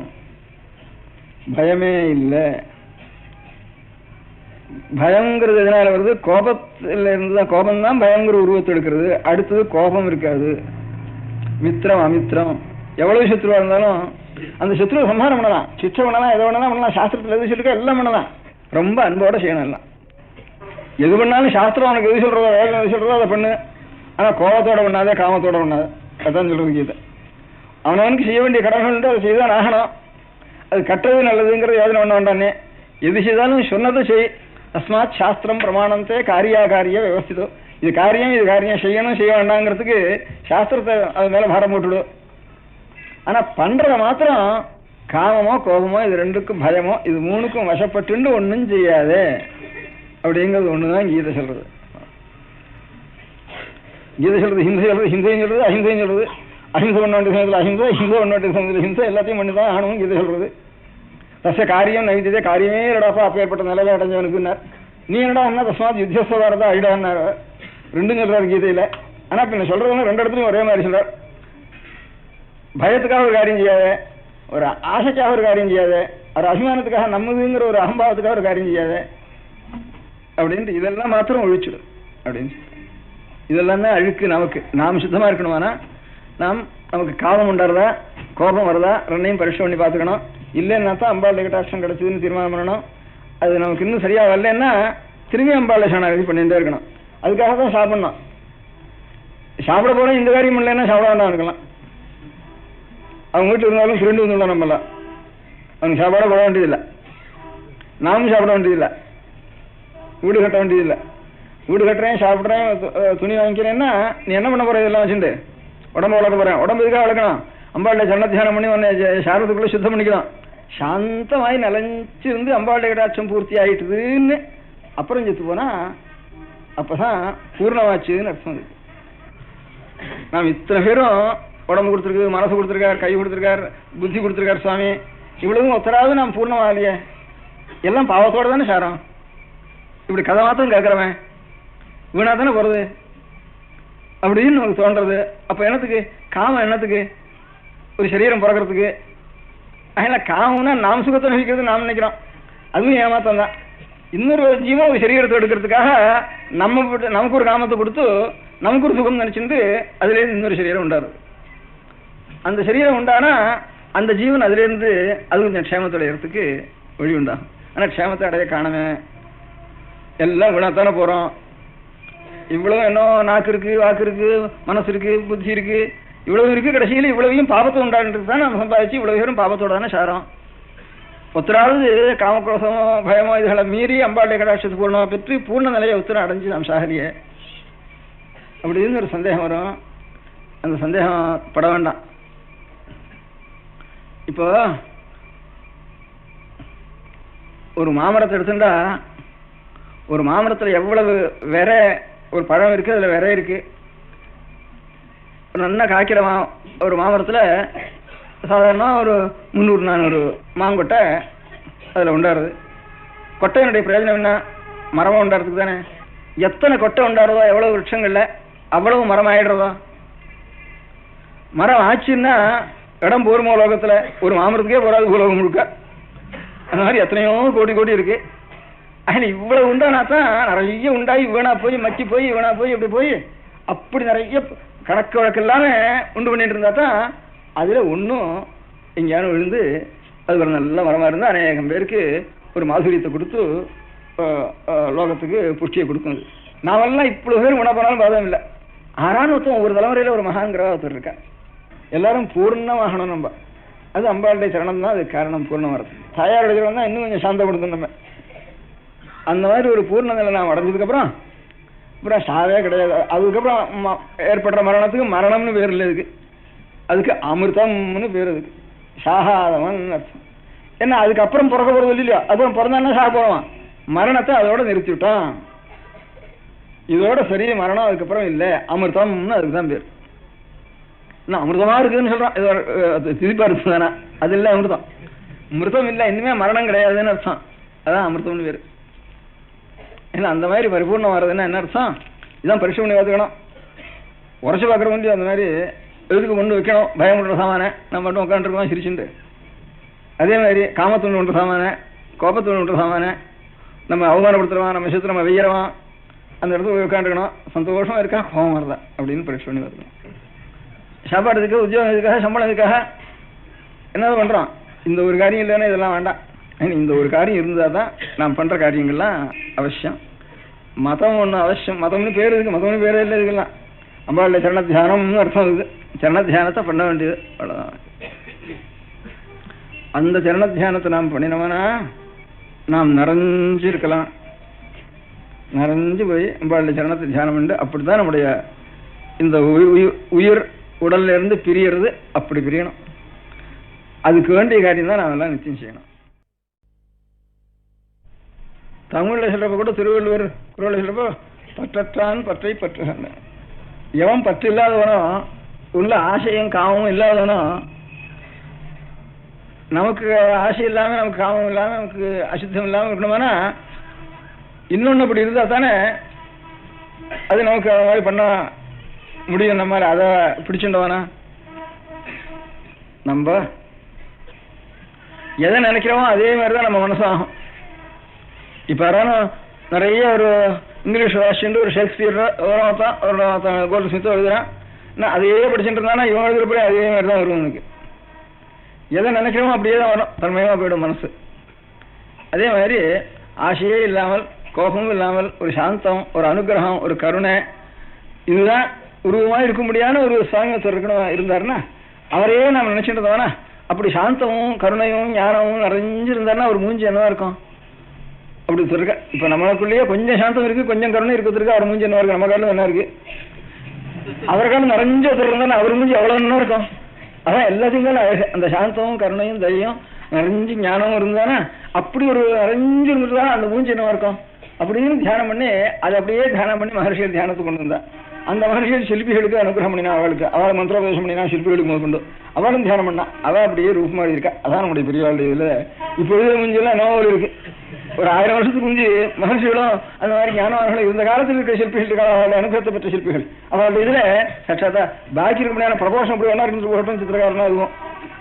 பயமே இல்லை. பயங்கிறது எதனால வருது? கோபத்துல இருந்துதான். கோபம் தான் பயங்கிற உருவத்தை எடுக்கிறது. அடுத்தது கோபம் இருக்காது. மித்திரம் அமித்திரம், எவ்வளவு சத்ருவா இருந்தாலும் அந்த சத்ருவை சம்ஹாரம் பண்ணலாம், சிக்ஷை பண்ணலாம், எதை வேணாலும் பண்ணலாம். சாஸ்திரத்தில் எது சொல்லிருக்கோ எல்லாம் பண்ணலாம். ரொம்ப அன்போட செய்யணும். எல்லாம் எது பண்ணாலும் சாஸ்திரம் அவனுக்கு எது சொல்றதோ வேதம் எது சொல்றதோ அதை பண்ணு. ஆனா கோபத்தோட பண்ணாதே, காமத்தோட பண்ணாது. அதான் சொல்றது கீதை. அவனவனுக்கு செய்ய வேண்டிய கடமைகள் அதை செய்தான் ஆகணும். அது கட்டுறது நல்லதுங்கிறது யோஜனை பண்ண வேண்டானே. எது செய்தாலும் சொன்னதை செய். தஸ்மாத் சாஸ்திரம் பிரமாணத்தை காரியாகாரிய விவஸ்திதோ. இது காரியம் செய்யணும் செய்ய வேண்டாங்கிறதுக்கு சாஸ்திரத்தை அது மேல பாரம் போட்டுடும். ஆனா பண்றத மாத்திரம் காமமோ கோபமோ இது ரெண்டுக்கும் பயமோ இது மூணுக்கும் வசப்பட்டு ஒன்னும் செய்யாதே அப்படிங்கிறது ஒண்ணுதான் கீதை சொல்றது. கீதை சொல்றது ஹிம்சை சொல்றது, ஹிம்சையும் சொல்றது, அஹிம்சையும் சொல்றது. அஹிம்சை பண்ண வேண்டிய சமயத்தில் அஹிம்சை, ஹிம்சை பண்ண வேண்டிய சமயத்தில் ஹிம்சை, எல்லாத்தையும் பண்ணிதான் ஆகணும் கீதை சொல்றது. தச காரியம் நைத்தியதே, காரியமே இல்லடாப்பா அப்பேற்பட்ட நிலையை அடைஞ்சவனுக்குன்னார். நீ என்னடா என்ன தஸ்மாத் யுத்தஸ்வதாரதா அழிடான்னார். ரெண்டும் சொல்றாரு கீதையில. ஆனா பின்ன சொல்றதுன்னு ரெண்டு இடத்துலையும் ஒரே மாதிரி சொல்றார். பயத்துக்காக ஒரு காரியம் செய்யாத, ஒரு ஆசைக்காக ஒரு காரியம் செய்யாத, ஒரு அபிமானத்துக்காக நம்மதுங்கிற ஒரு அகம்பாவத்துக்காக ஒரு காரியம் செய்யாத அப்படின்ட்டு இதெல்லாம் மாத்திரம் ஒழிச்சிடும் அப்படின்னு. இதெல்லாம் தான் அழுக்கு. நமக்கு நாம் சுத்தமா இருக்கணுமானா நமக்கு காமம் உண்டாருதா கோபம் வருதா ரெண்டையும் பரிசு பண்ணி பார்த்துக்கணும். இல்லைன்னா தான் அம்பாளுடைய கட்டாட்சம் கிடைச்சதுன்னு தீர்மானம் பண்ணணும். அது நமக்கு இன்னும் சரியா வரலன்னா திரும்பி அம்பாளுடைய சரணாகதி பண்ணிட்டே இருக்கணும். அதுக்காக தான் சாப்பிடணும். சாப்பிட போறோம் இந்த காரியம் இல்லைன்னா சாப்பிட வேண்டாம் இருக்கலாம். அவங்க வீட்டில் இருந்தாலும் ஃப்ரெண்டு வந்துடலாம். நம்மளாம் அவங்க சாப்பாட போட வேண்டியதில்லை, நாமும் சாப்பிட வேண்டியதில்லை, வீடு கட்ட வேண்டியதில்லை. வீடு கட்டுறேன், சாப்பிட்றேன், துணி வாங்கிக்கிறேன்னா நீ என்ன பண்ண போற? இதெல்லாம் வச்சுட்டு உடம்பு வளர்க்க போறேன். உடம்பு இதுக்காக வளர்க்கணும். அம்பாளுடைய சரண தியானம் பண்ணி உன்னை சாரத்துக்குள்ள சுத்தம் பண்ணிக்கலாம். சாந்தமாய் நலஞ்சிருந்து அம்பாளுடைய கடாட்சம் பூர்த்தி ஆயிட்டுதுன்னு அப்புறம் செத்து போனா அப்பதான் பூர்ணமாச்சுன்னு அர்த்தம். நாம் இத்தனை பேரும் உடம்பு கொடுத்துருக்கு, மனசு கொடுத்துருக்கார், கை கொடுத்துருக்கார், புத்தி கொடுத்துருக்கார் சுவாமி. இவ்வளவும் ஒத்தராவது நாம் பூர்ணமாகலையே. எல்லாம் பாவத்தோட தானே சாரம். இப்படி கதை மாத்திரம் கேட்கறவன் வீணா தானே போறது அப்படின்னு நமக்கு தோன்றது. அப்ப என்னத்துக்கு காமம்? என்னத்துக்கு? ஒரு சரீரம் பிறக்கிறதுக்கு. அதனால காமம்னா நாம் சுகத்தை நினைக்கிறது நாம் நினைக்கிறோம். அதுவும் ஏமாத்தம் தான். இன்னொரு ஜீவம் ஒரு சரீரத்தை எடுக்கிறதுக்காக நமக்கு ஒரு காமத்தை கொடுத்து நமக்கு ஒரு சுகம் நினைச்சிருந்து அதுல இருந்து இன்னொரு சரீரம் உண்டாரு. அந்த சரீரம் உண்டானா அந்த ஜீவன் அதுல இருந்து அது கொஞ்சம் க்ஷேமத்தை அடையிறதுக்கு வழி உண்டாகும். ஆனா க்ஷேமத்தை அடைய காணமே, எல்லாம் விழாத்தானே போறோம். இவ்வளவு என்ன நாக்கு இருக்கு, வாக்கு இருக்கு, மனசு இருக்கு, புத்தி இருக்கு, இவ்வளவு இருக்கு. கடைசியில் இவ்வளவையும் பாபத்தை உண்டாடுறது தான் நம்ம சம்பாதிச்சு இவ்வளவு பேரும் பாபத்தோட தானே சாரம். ஒத்தராவது காமக்ரோசமோ பயமோ இதுகளை மீறி அம்பாளுடைய கடாட்சத்து பூர்ணமா பெற்று பூர்ண நிலையை உத்தரம் அடைஞ்சு நாம் சாகரியே அப்படின்னு ஒரு சந்தேகம் வரும். அந்த சந்தேகம் பட வேண்டாம். இப்போ ஒரு மாமரத்தை எடுத்துட்டா ஒரு மாமரத்தில் எவ்வளவு விர ஒரு பழம் இருக்கு, அதுல விரை இருக்கு. நல்லா காய்க்கிற ஒரு மாமரத்தில் சாதாரணமாக ஒரு 300-400 மாங்கொட்டை அதில் உண்டாருது. கொட்டையினுடைய பிரயோஜனம் என்ன? மரமாக உண்டாடுறதுக்கு தானே. எத்தனை கொட்டை உண்டாடுறதோ, எவ்வளவு விருட்சங்கள்ல அவ்வளவு மரம் ஆயிடுறதோ. மரம் ஆச்சுன்னா இடம் போருமோ லோகத்துல, ஒரு மாமரத்துக்கே போறாது பூலோகம் முழுக்க. அந்த மாதிரி எத்தனையோ கோடி கோடி இருக்கு. அதில் இவ்வளவு உண்டானாத்தான் நிறைய உண்டாகி வீணா போய் மக்கி போய் வீணா போய் இப்படி போய் அப்படி நிறைய கணக்கு வழக்கு இல்லாம உண்டு பண்ணிட்டு இருந்தா தான் அதுல ஒன்றும் எங்கேயாரும் விழுந்து அது ஒரு நல்ல மரமா இருந்தா அநேகம் பேருக்கு ஒரு மாதுரியத்தை கொடுத்து லோகத்துக்கு புஷ்டியை கொடுக்கும். நாமெல்லாம் இவ்வளவு பேர் உணவு போனாலும் பாதம் இல்லை. ஆறான ஒருத்தன் ஒரு தலைமுறையில ஒரு மகாங்கிரக ஒருத்தர் இருக்கா. எல்லாரும் பூர்ணமாகணும். நம்ம அது அம்பாளுடைய சரணம் தான் அது காரணம். பூர்ணம் வரது தாயாருடைய சரணம் தான் இன்னும் கொஞ்சம் சாந்தப்படுத்தும். நம்ம அந்த மாதிரி ஒரு பூர்ண நிலை நாம் அடைஞ்சதுக்கு அப்புறம் சாவே கிடையாது. அதுக்கப்புறம் ஏற்படுற மரணத்துக்கு மரணம்னு பேர் இல்லை. இதுக்கு அதுக்கு அமிர்தம்னு பேர். அதுக்கு சாகாதவன் அர்த்தம். ஏன்னா அதுக்கப்புறம் பிறக்க போறது இல்லையா, அப்புறம் பிறந்தானே சாக போவான். மரணத்தை அதோட நிறுத்தி விட்டான். இதோட சரி மரணம் அதுக்கப்புறம் இல்லை, அமிர்தம்னு அதுக்கு தான் பேர். இன்னும் அமிர்தமா இருக்குதுன்னு சொல்றான். இது திருப்பா இருக்கு தானே, அது இல்லை அமிர்தம். மிருதம் இல்லை, இனிமே மரணம் கிடையாதுன்னு அர்த்தம். அதான் அமிர்தம்னு பேரு. ஏன்னா அந்த மாதிரி பரிபூர்ணம் வர்றதுன்னா என்ன அர்த்தம்? இதான் பரிசு பண்ணி பார்த்துக்கணும். உரைச்சு பார்க்குற முடியும். அந்த மாதிரி எதுக்கு கொண்டு வைக்கணும் பயம் பண்ணுற சாமான நம்ம மட்டும் உட்காந்துருக்கோம் சிரிச்சுட்டு. அதே மாதிரி காமத்தொண்டு பண்ணுற சாமான, கோபத்தொண்டு பண்ணுற சாமான, நம்ம அவமானப்படுத்துறவான், நம்ம விஷயத்தை நம்ம வெய்யறவான், அந்த இடத்துல போய் உட்காந்துருக்கணும். சந்தோஷமா இருக்கா, கோபம் வருதா அப்படின்னு பரிசு பண்ணி பார்த்துக்கணும். சாப்பாடுறதுக்கு, உத்தியோகத்துக்காக, சம்பளத்துக்காக என்னது பண்றோம்? இந்த ஒரு காரியம் இல்லைன்னா இதெல்லாம் வேண்டாம். இந்த ஒரு காரியம் இருந்தால் தான் நாம் பண்ற காரியங்கள்லாம் அவசியம். மதம் ஒன்று அவசியம். மதம்னு பேர் இருக்கு, மதம்னு பேரே இல்லை. இதுக்கெல்லாம் அம்பாளுடைய சரண தியானம்னு அர்த்தம். இருக்குது சரண தியானத்தை பண்ண வேண்டியது, அவ்வளவுதான். அந்த சரண தியானத்தை நாம் பண்ணினோம்னா நாம் நிறைஞ்சு இருக்கலாம். நிறைஞ்சு போய் அம்பாளுடைய சரணத்தை தியானம் பண்ணி அப்படித்தான் நம்முடைய இந்த உயிர் உடல்ல இருந்து பிரியறது. அப்படி பிரியணும். அதுக்கு வேண்டிய காரியம் தான் நாம் எல்லாம் நிச்சயம் செய்யணும். தமிழ்ல சொல்றப்ப கூட திருவள்ளுவர் குறளை சொல்றப்போ பற்றற்றான் பற்றை பற்றுகின்ற. எவன் பற்று இல்லாதவனோ, உள்ள ஆசையும் காமமும் இல்லாதவனோ, நமக்கு ஆசை இல்லாம நமக்கு காமம் இல்லாம நமக்கு அசுத்தம் இல்லாம இருக்கணுமானா இன்னொன்னு அப்படி இருந்தா தானே அது நமக்கு அது மாதிரி பண்ண முடியும். நம்மளால அதை பிடிச்சுட்டோனா நம்ம எதை நினைக்கிறோமோ அதே மாதிரிதான் நம்ம மனசாகும். இப்ப யாரும் நிறைய ஒரு இங்கிலீஷ் வாசிச்சுட்டு ஒரு ஷேக்ஸ்பியர் ஒரு கோல்ட் ஸ்மித்தோ எழுதுறான். நான் அதையே படிச்சுட்டு இருந்தானா இவன் எழுதுறப்படி அதே மாதிரி தான் வரும். எனக்கு எதை நினைக்கிறோமோ அப்படியே தான் வரும். தன்மையமா போயிடும் மனசு. அதே மாதிரி ஆசையே இல்லாமல், கோபமும் இல்லாமல், ஒரு சாந்தம், ஒரு அனுகிரகம், ஒரு கருணை, இதுதான் உருவமா இருக்க முடியாத ஒரு சாமியத்தர் இருக்கணும். இருந்தாருன்னா அவரையே நாம் நினைச்சுட்டு இருந்தோம்னா அப்படி சாந்தமும் கருணையும் ஞானமும் நிறைஞ்சிருந்தாருன்னா ஒரு மூஞ்சி என்னவா இருக்கும் அப்படி சொல்லிருக்க. இப்ப நம்மளுக்குள்ளேயே கொஞ்சம் சாந்தம் இருக்கு, கொஞ்சம் கருணை இருக்கிறதுக்கு அவர் மூஞ்சி என்ன இருக்கு, நம்ம காலம் என்ன இருக்கு. அவர் காலம் நிறைஞ்ச இருந்தா அவர் மூஞ்சி அவ்வளவு என்ன இருக்கும். அதான் எல்லாத்தையும் அந்த சாந்தமும் கருணையும் தைரியம் நிறைஞ்சு ஞானமும் இருந்தானா அப்படி ஒரு நிறைஞ்சு இருந்துட்டு அந்த மூஞ்சி என்னவா இருக்கும் அப்படின்னு தியானம் பண்ணி அதை அப்படியே தியானம் பண்ணி மகர்ஷியர் தியானத்துக்கு கொண்டு வந்தா. அந்த மகர்ஷியர் சிற்பிகளுக்கு அனுகிரகம் பண்ணினா, அவளுக்கு அவளை மந்திரோபதேசம் பண்ணினா, சிற்பிகளுக்கு முதற்கொண்டு அவளும் தியானம் பண்ணா. அவள் அப்படியே ரூபமாடி இருக்கா. அதான் நம்முடைய பெரியவாளுடைய இதுல இப்போ எழுத மூஞ்சியெல்லாம் நோவல் இருக்கு. ஒரு 1000 வருஷத்துக்கு முந்தி மகர்ஷிகளும் அந்த மாதிரி ஞானவான்களும் இருந்த காலத்தில் இருக்கிற சிற்பிகள், அவளுடைய அனுகிரகத்தை பெற்ற சிற்பிகள், அவளுடைய இதுல சட்சாத்தா பாக்கி இருக்க முடியாத பிரபோஷம் அப்படி வேணா இருந்து போகட்டும், சித்திரக்காரனா இருக்கும்.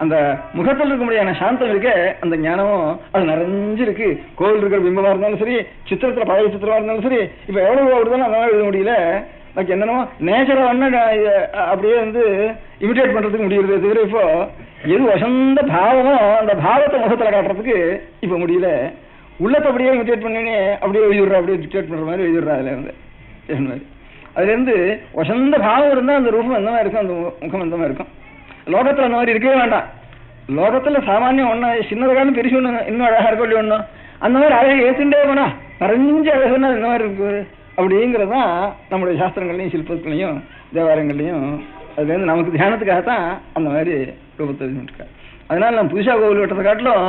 அந்த முகத்தில் இருக்க முடியாத சாந்தம் இருக்க அந்த ஞானமும் அது நிறைஞ்சிருக்கு. கோவில் இருக்கிற பிம்பமா இருந்தாலும் சரி, சித்திரத்துல பழைய சித்திரமா இருந்தாலும் சரி, இப்ப எவ்வளவு வருதுன்னு அந்த மாதிரி எழுத முடியல. எனக்கு என்னென்னமோ நேச்சரை அப்படியே இமிட்டேட் பண்றதுக்கு முடியுது. தவிர இப்போ எது வசந்த பாவமோ அந்த பாவத்தை முகத்துல காட்டுறதுக்கு இப்ப முடியல. உள்ளத்தை அப்படியே இமிட்டேட் பண்ணி அப்படியே எழுதிடுறா, அப்படியே டிக்டேட் பண்ற மாதிரி எழுதிடுறா. அதுல இருந்து வசந்த பாவம் இருந்தா அந்த ரூபம் எந்த மாதிரி இருக்கும், அந்த முகம் எந்த மாதிரி இருக்கும். லோகத்துல அந்த மாதிரி இருக்கவே வேண்டாம். லோகத்துல சாமானியம் ஒண்ணு, சின்னது காலம் பெருசு ஒண்ணு, இன்னும் அழகா இருக்க வேண்டிய ஒண்ணு, அந்த மாதிரி அழகை ஏத்துட்டே போனா நிறைஞ்ச அழகுன்னா இந்த மாதிரி இருக்கு அப்படிங்கிறதான் நம்முடைய சாஸ்திரங்கள்லையும் சிற்பங்களையும் தேவாலயங்கள்லையும் அதுல இருந்து நமக்கு தியானத்துக்காகத்தான் அந்த மாதிரி ரூபத்தை இருக்கா. அதனால நம்ம புதுசா கோவில் வெட்டத்தை காட்டிலும்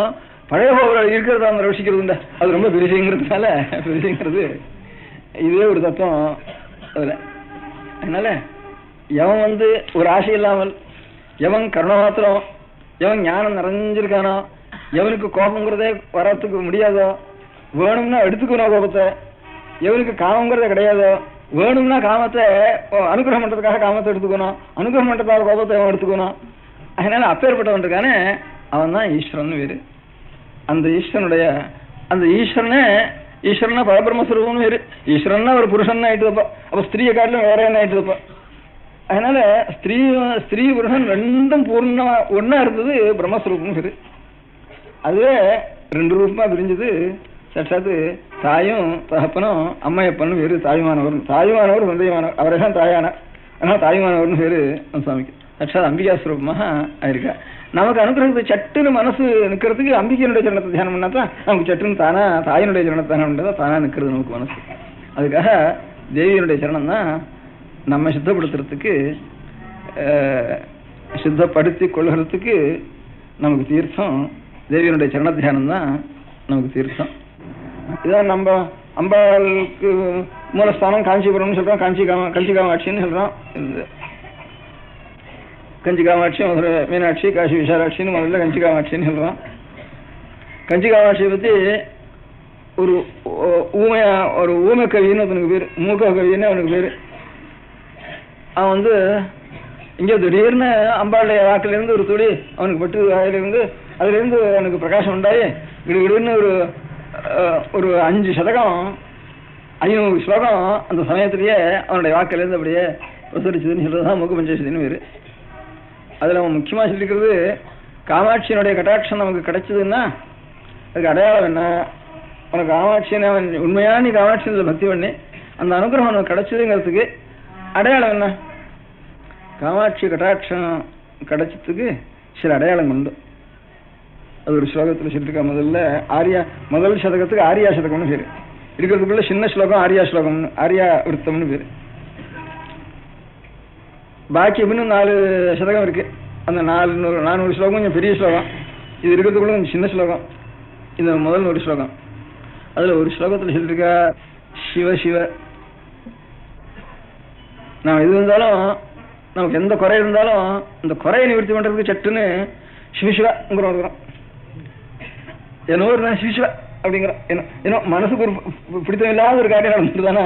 பழைய கோவில் இருக்கிறத அவங்க ரசிக்கிறது. அது ரொம்ப பெருசுங்கிறதுனால பெருசுங்கிறது இதே ஒரு தத்துவம் அதுல. அதனால எவன் ஒரு ஆசை இல்லாமல், எவன் கருணை மாத்திரம், எவன் ஞானம் நிறைஞ்சிருக்கானோ, எவனுக்கு கோபங்கிறதே வரத்துக்கு முடியாதோ, வேணும்னா எடுத்துக்கணும் கோபத்தை, எவனுக்கு காமங்கிறதே கிடையாதோ, வேணும்னா காமத்தை அனுகிரகம் பண்றதுக்காக காமத்தை எடுத்துக்கணும், அனுகிரகம் பண்றதுக்காக கோபத்தை எவன் எடுத்துக்கணும், அதனால அப்பேற்பட்டவன் இருக்கானே அவன் தான் ஈஸ்வரன் வேறு. அந்த ஈஸ்வரனுடைய அந்த ஈஸ்வரனா பரபிரம்மஸ்வரூபம்னு வேறு. ஈஸ்வரன்னா ஒரு புருஷன் ஆயிட்டு வைப்பா. அப்ப ஸ்திரீயை காட்டிலும் வேற என்ன ஆயிட்டு வைப்பா. அதனால ஸ்திரீ புருஷன் ரெண்டும் பூர்ணமா ஒன்னா இருந்தது பிரம்மஸ்வரூபம் வேறு. அதுவே 2 ரூபமா பிரிஞ்சது. சட்சாத்து தாயும் தகப்பனும் அம்மையப்பனும் வேறு. தாயுமானவர் சந்தேகமானவர் அவரை தான் தாயான. அதனால தாயுமானவர்னு பேரு சுவாமிக்கு. சட்சாத் அம்பிகா ஸ்வரூபமாக ஆயிருக்கா. நமக்கு அனுகிரகத்தை சட்டுன்னு மனசு நிற்கிறதுக்கு அம்பிகையினுடைய சரணத்தை தியானம் பண்ணா தான் நமக்கு சட்டுன்னு தானா தாயினுடைய சரணத்தை தியானம் பண்ணா தானா நிற்கிறது நமக்கு மனசு. அதுக்காக தேவியனுடைய சரணம் தான் நம்ம சித்தப்படுத்துறதுக்கு சித்தப்படுத்தி கொள்கிறதுக்கு நமக்கு தீர்த்தம். தேவியனுடைய சரண தியானம் தான் நமக்கு தீர்த்தம். இதான் நம்ம அம்பாளுக்கு மூலஸ்தானம் காஞ்சிபுரம்னு சொல்றோம். கஞ்சி காமாட்சின்னு சொல்றோம். கஞ்சி காமாட்சி, மதுரை மீனாட்சி, காசி விசாலாட்சின்னு முதல்ல கஞ்சி காமாட்சின்னு சொல்றோம். கஞ்சி காமாட்சியை பத்தி ஒரு ஊமை கவின்னு அவனுக்கு பேரு. மூக்க கவின்னு அவனுக்கு பேரு. அவன் இங்க திடீர்னு அம்பாளுடைய வாக்கிலிருந்து ஒரு துளி அவனுக்கு பட்டு வாயிலிருந்து அதுல இருந்து அவனுக்கு பிரகாசம் உண்டாயி விடுன்னு ஒரு 5 சதகம் 500 ஸ்லோகம் அந்த சமயத்திலேயே அவனுடைய வாக்கிலிருந்து அப்படியே பிரசரிச்சதுன்னு சொல்றதுதான் மூக்க பஞ்சசதினு பேரு. அதுல அவன் முக்கியமா சொல்லிக்கிறது காமாட்சியினுடைய கட்டாட்சம் நமக்கு கிடைச்சதுன்னா அதுக்கு அடையாளம் என்ன? உனக்கு காமாட்சின்னு அவன் உண்மையா நீ காமாட்சியில பக்தி பண்ணி அந்த அனுகிரகம் உனக்கு கிடைச்சதுங்கிறதுக்கு அடையாளம் என்ன? காமாட்சி கட்டாட்சம் கிடைச்சதுக்கு சில அடையாளம் உண்டு. அது ஒரு ஸ்லோகத்துல சொல்லிருக்கா. முதல் சதகத்துக்கு ஆரியா சதகம்னு பேரு. இருக்கிறதுக்குள்ள சின்ன ஸ்லோகம் ஆரியா ஸ்லோகம்னு, ஆரியா விருத்தம்னு பேரு. பாக்கி இன்னும் 4 சதகம் இருக்கு. அந்த 400 ஸ்லோகம் கொஞ்சம் பெரிய ஸ்லோகம். இது இருக்கிறதுக்குள்ள கொஞ்சம் சின்ன ஸ்லோகம். இந்த முதல் ஒரு ஸ்லோகம். அதுல ஒரு ஸ்லோகத்துல சொல்லிருக்கா சிவ சிவ. நாம் எது இருந்தாலும் நமக்கு எந்த குறை இருந்தாலும் இந்த குறையை நிவர்த்தி பண்றதுக்கு சட்டுன்னு சிவசிவங்கிற இருக்கிறோம். என்னோ ஒரு சிவசிவ அப்படிங்கிறோம். ஏன்னோ மனசுக்கு ஒரு பிடித்தம் இல்லாத ஒரு காரியம் நடந்துட்டு தானே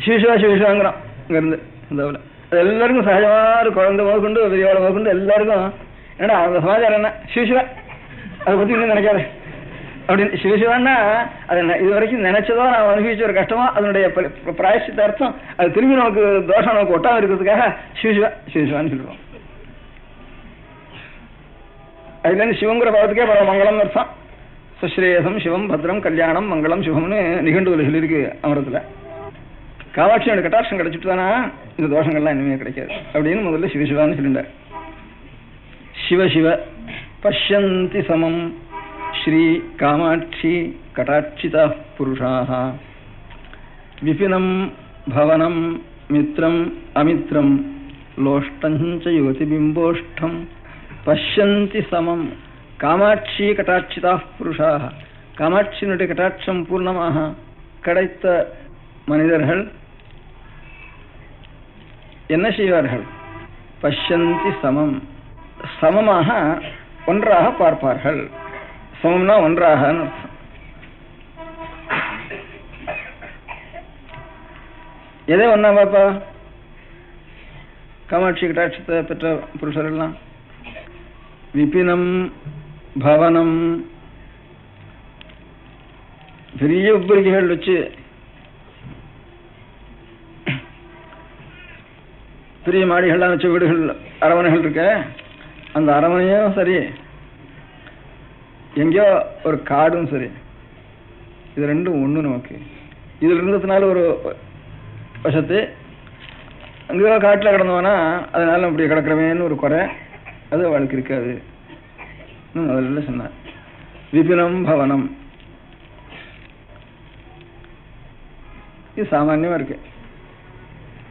சிவசிவாங்கிறோம். இங்க இருந்து இந்த அது எல்லாருக்கும் சகஜமா ஒரு குழந்தை முதற்கொண்டு பெரியவாளை முதற்கொண்டு எல்லாருக்கும் ஏன்னா அந்த சமாச்சாரம் என்ன சிவசிவா அதை பத்தி இன்னும் நினைக்காது அப்படின்னு. சிவசிவான்னா அது இது வரைக்கும் நினைச்சதோ நான் அனுபவிச்ச ஒரு கஷ்டமா அதனுடைய பிராயசித்த அர்த்தம் அது திரும்பி நமக்கு தோஷம் நமக்கு ஒட்டாம இருக்கிறதுக்காக சிவசிவான்னு சொல்றோம். அதுல இருந்து சிவங்கிற பதத்துக்கே பரவ மங்களம்னு அர்த்தம். சுஸ்ரேயசம் சிவம் பத்ரம் கல்யாணம் மங்களம் சிவம்னு நிகண்டுல சொல்லியிருக்கு அமரத்துல. காமாட்சியோட கட்டாட்சம் கிடைச்சிட்டு தானா இந்த தோஷங்கள்லாம் இனிமே கிடைக்காது அப்படின்னு முதல்ல சிவசிவான்னு சொல்லிட்டார். சிவசிவ பஷ்யந்தி சமம் ஸ்ரீ காமாட்சி கட்டாட்சிதா புருஷாः விபினம் பவனம் மித்ரம் அமித்ரம் லோஷ்டஞ்ச யுவதிபிம்போஷ்டம் பஷ்யந்தி சமம் காமாட்சி கட்டாட்சிதா புருஷாः. காமாட்சியினுடைய கட்டாட்சம் பூர்ணமாக கிடைத்த மனிதர்கள் என்ன செய்வார்கள்? பஷ்யந்தி சமம், சமமாக ஒன்றாக பார்ப்பார்கள். சமம்னா ஒன்றாக. எதை ஒன்னா பாப்பா? காமாட்சி கட்டாட்சத்தை பெற்ற புருஷர்கள்லாம் விபினம் பவனம் பெரிய உப்பரிக்கைகள் வச்சு பெரிய மாடிகள்லாம் வச்ச வீடுகள் அரவணைகள் இருக்க அந்த அரவணையும் சரி எங்கேயோ ஒரு காடும் சரி இது ரெண்டும் ஒண்ணு. நமக்கு இதுல இருந்ததுனால ஒரு வசத்து அங்கேயோ காட்டுல கிடந்தோன்னா அதனால அப்படி கிடக்கிறவேன்னு ஒரு குறை அது அவளுக்கு இருக்காது. முதல்ல சொன்ன விபினம் பவனம் இது சாமான்யமா இருக்கு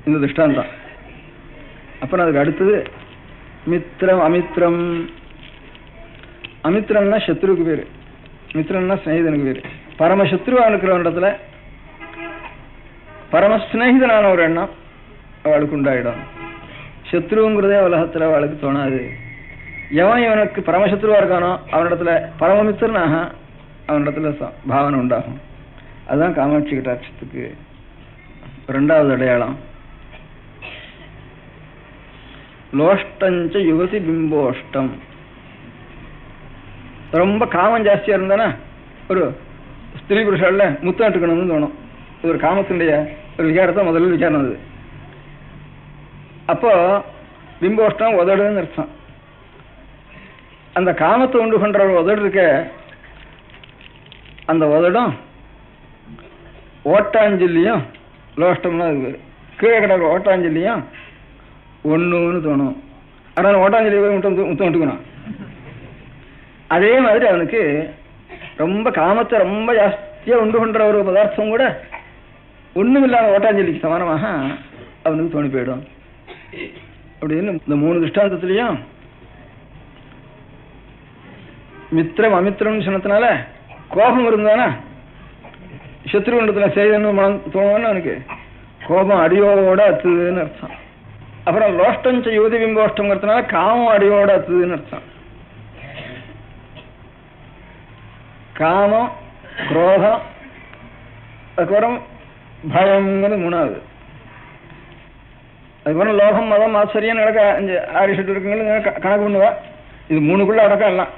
இந்த திருஷ்டாந்தம். அப்புறம் அதுக்கு அடுத்தது மித்ரம் அமித்ரம். அமித்ரம்னா சத்ருக்கு பேரு, மித்ரம்னா ஸ்நேகிதனுக்கு பேரு. பரமசத்ருவா இருக்கிற இடத்துல பரமஸ்நேகிதனான ஒரு எண்ணம் அவளுக்கு உண்டாயிடும். சத்ருங்கிறதே உலகத்துல அவளுக்கு தோணாது. எவன் இவனுக்கு பரமசத்ருவா இருக்கானோ அவனிடத்துல பரமமித்திரனாக அவனிடத்துல பாவனை உண்டாகும். அதுதான் காமாட்சி கட்டாட்சத்துக்கு 2வது அடையாளம். லோஷ்டஞ்ச யுவதி பிம்போஷ்டம். ரொம்ப காமம் ஜாஸ்தியா இருந்தானா ஒரு ஸ்திரீ புருஷால முத்தம் எடுக்கணும்னு தோணும். ஒரு காமத்தினுடைய ஒரு விகாரத்தை முதல்ல விசாரம் அது. அப்போ பிம்போஷ்டம் உதடுன்னு அர்த்தம். அந்த காமத்தை உண்டு பண்ற ஒரு உதடு இருக்க, அந்த உதடும் ஓட்டாஞ்சல்லியும் லோஷ்டம்னா அது பேர். கீழே கிடக்கிற ஓட்டாஞ்சல்லியும் ஒண்ணுன்னு தோணும். அதனால ஓட்டாஞ்சலி முத்தம் விட்டுக்கணும். அதே மாதிரி அவனுக்கு ரொம்ப காமத்தை ரொம்ப ஜாஸ்தியா உண்டு பண்ற ஒரு பதார்த்தம் கூட ஒண்ணும் இல்லாம ஓட்டாஞ்சலிக்கு சமானமாக அவனுக்கு தோணி போயிடும். அப்படின்னு இந்த 3 திருஷ்டாந்தத்திலையும் மித்திரம் அமித்திரம் சொன்னதுனால கோபம் இருந்தானா சத்ருவண்டத்துல செய்தன்னு மனம் தோணுன்னு அவனுக்கு கோபம் அடியோட அத்துதுன்னு அர்த்தம். அப்புறம் லோஷ்டஞ்ச யுவதி பிம்போஷ்டம்ங்கிறதுனால காமம் அடியோட அத்துதுன்னு அர்த்தம். காமம், குரோதம், அதுக்கப்புறம் பயம்ங்கிறது 3வது. அதுக்கப்புறம் லோகம், மதம், ஆச்சரியம் நடக்க 6 ஷெட்டு இருக்குங்க கணக்கு பண்ணுவா. இது 3க்குள்ள அடக்கம் எல்லாம்.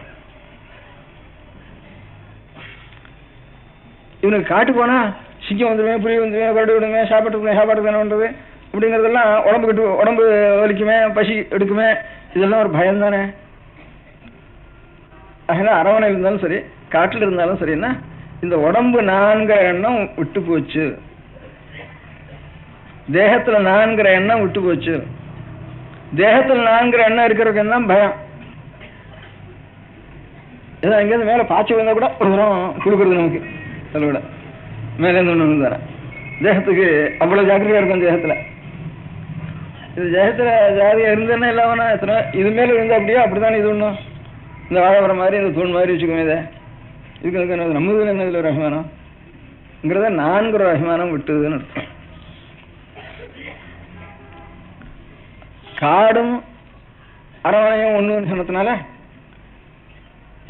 இவனுக்கு காட்டு போனா சிங்கம் வந்துடுவேன், புலி வந்துடுவேன், கரடி விடுவேன், சாப்பாட்டுக்கு வேணுன்றது அப்படிங்கிறதெல்லாம் உடம்பு வலிக்குமே, பசி எடுக்குமே, இதெல்லாம் ஒரு பயம் தானே. அதனால அரவணையில் இருந்தாலும் சரி, காட்டில் இருந்தாலும் சரின்னா இந்த உடம்பு 4 எண்ணம் விட்டு போச்சு, தேகத்துல 4 எண்ணம் விட்டு போச்சு. தேகத்துல 4 எண்ணம் இருக்கிறதுக்கு என்ன பயம். ஏதோ அங்கேருந்து மேல பாய்ச்சி வந்தா கூட ஒரு தூரம் கொடுக்குறது நமக்கு அதோட மேலேருந்து ஒண்ணு தரேன். தேகத்துக்கு அவ்வளவு ஜாக்கிரதையா இருக்கும். தேகத்துல இது தேகத்துல ஜாதியா இருந்தேன்னா இல்லாமனா எத்தனை இது மேல இருந்தா அப்படியே அப்படித்தானே இது ஒண்ணும். இந்த வாழைமரம் மாதிரி இந்த தூண் மாதிரி வச்சுக்கோங்க. இதை இதுக்கு நம்ம இதுல என்ன இதுல ஒரு அபிமானம்ங்கிறத 4 ஒரு அபிமானம் விட்டுதுன்னு அர்த்தம். காடும் அரவணையும் ஒண்ணுன்னு சொன்னதுனால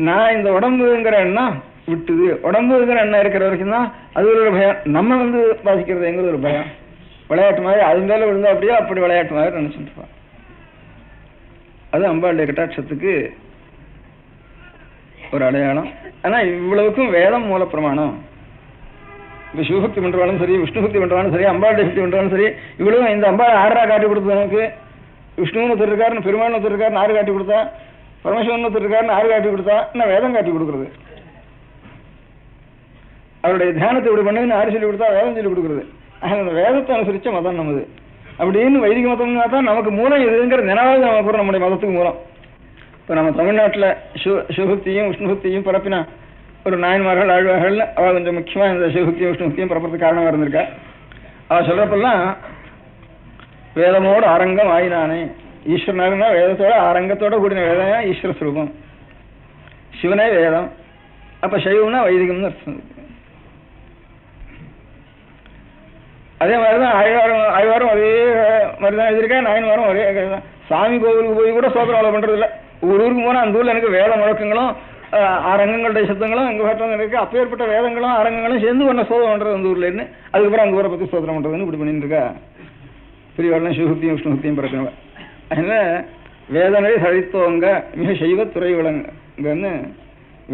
நான் இந்த உடம்புங்கிற எண்ணம் விட்டுது. உடம்புங்கிற எண்ணம் இருக்கிற வரைக்கும் தான் அது ஒரு பயம். நம்ம பாதிக்கிறதுங்கிறது ஒரு பயம். விளையாட்டு மாதிரி அது மேல விழுந்தா அப்படியே அப்படி விளையாட்டு மாதிரி நினைச்சுட்டு இருப்பான். அது அம்பாளுடைய கட்டாட்சத்துக்கு ஒரு அடையாளம். ஆனா இவ்வளவுக்கும் வேதம் மூல பிரமாணம். இப்ப சிவபக்தி பண்றாலும் சரி, விஷ்ணு பக்தி பண்றாலும் சரி, அம்பாளுடைய பக்தி பண்றாலும் சரி, இவ்வளவு இந்த அம்பாள் ஆறா காட்டி கொடுத்தது நமக்கு. விஷ்ணுன்னு ஒருத்தர் இருக்காரு, பெருமாள் ஒருத்தர் இருக்காரு, 4 காட்டி கொடுத்தா, பரமேஸ்வரன் ஒருத்தர் இருக்காரு, 4 காட்டி கொடுத்தா, இன்னும் வேதம் காட்டி கொடுக்குறது. அவருடைய தியானத்தை இப்படி பண்ணுன்னு 6 சொல்லி கொடுத்தா வேதம் சொல்லி கொடுக்குறது. அந்த வேதத்தை அனுசரிச்ச மதம் நமது. அப்படின்னு வைதிக மதம்னா தான் நமக்கு மூலம் எதுங்கிற நினைவாக நம்ம கூட நம்முடைய மதத்துக்கு மூலம். இப்போ நம்ம தமிழ்நாட்டில் சிவபக்தியும் விஷ்ணுபக்தியும் பரப்பினா ஒரு நாயன்மார்கள் ஆழ்வார்கள் அவள் கொஞ்சம் முக்கியமாக இந்த சிவபக்தியும் விஷ்ணுபக்தியும் பரப்புறதுக்கு காரணமாக இருந்திருக்கா. அவள் சொல்றப்பெல்லாம் வேதமோடு ஆரங்கம் ஆயினானே. ஈஸ்வரனாருன்னா வேதத்தோட ஆரங்கத்தோட கூடின வேதம் ஈஸ்வர ஸ்வரூபம். சிவனே வேதம். அப்ப சைவம்னா வைதிகம்னு அர்த்தம். அதே மாதிரிதான் ஆழ்வாரும் அதே மாதிரிதான் எழுதியிருக்கா. நாயன்மாரும் ஒரே சாமி கோவிலுக்கு போய் கூட சோதனை அவ்வளோ பண்றது இல்லை. ஒரு ஊருக்கு போனால் அந்த ஊரில் எனக்கு வேத முழக்கங்களும் அரங்கங்களுடைய சத்தங்களும் எங்கள் பாட்டில் இருக்கு. அப்பேற்பட்ட வேதங்களும் அரங்கங்களும் சேர்ந்து ஒன்றை சோதனை பண்ணுறது அந்த ஊரில் இருந்து அதுக்கப்புறம் அந்த ஊரை பற்றி சோதனை பண்ணுறதுன்னு இப்படி பண்ணிட்டு இருக்கா. பெரியவாள்லாம் சிவபக்தியும் விஷ்ணுபக்தியும் பிறக்கணும். அதனால வேதனை சழித்தோங்க மிக செய்வ துறை விளங்குன்னு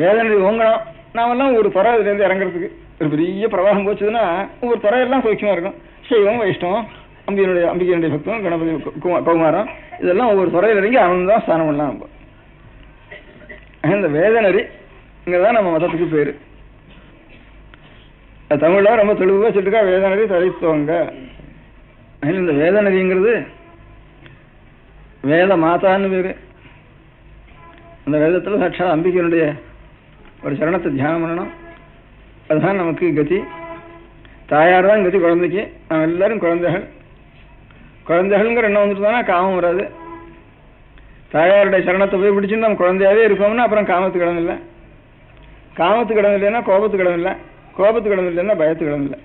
வேதனை ஓங்கணும். நாமெல்லாம் ஒரு துறை இதுலேருந்து இறங்குறதுக்கு ஒரு பெரிய பிரவாகம் போச்சுதுன்னா ஒரு துறையெல்லாம் சௌக்கியமாக இருக்கும். சைவம், வைஷ்ணவம், அம்பிகையினுடைய பக்தம், கணபதி கௌமாரம், இதெல்லாம் ஒவ்வொரு துறையில் இறங்கி அவன் தான் ஸ்தானம் பண்ணலாம். நம்ம இந்த வேதநெறி இங்கதான் நம்ம மதத்துக்கு பேரு. தமிழ்ல ரொம்ப தெளிவா சொல்லிருக்கா, வேதநெறி தழைத்தோங்க. இந்த வேதநெறிங்கிறது வேத மாதான்னு பேரு. அந்த வேதத்துல சாட்சா அம்பிகையினுடைய ஒரு சரணத்தை தியானம் பண்ணணும். அதுதான் நமக்கு கதி. தாயார் தான் கதி குழந்தைக்கு. நம்ம எல்லாரும் குழந்தைகள். குழந்தைகள்ங்கிற எண்ணம் வந்துட்டு காமம் வராது. தாயாருடைய சரணத்தை போய் பிடிச்சுன்னு நம்ம குழந்தையாவே இருக்கோம்னா அப்புறம் காமத்துக்கு இடம் இல்லை. காமத்துக்கு இடம் இல்லைன்னா கோபத்துக்கு இடம் இல்லை. கோபத்துக்கு இடம் இல்லைன்னா பயத்துக்கு இடம் இல்லை.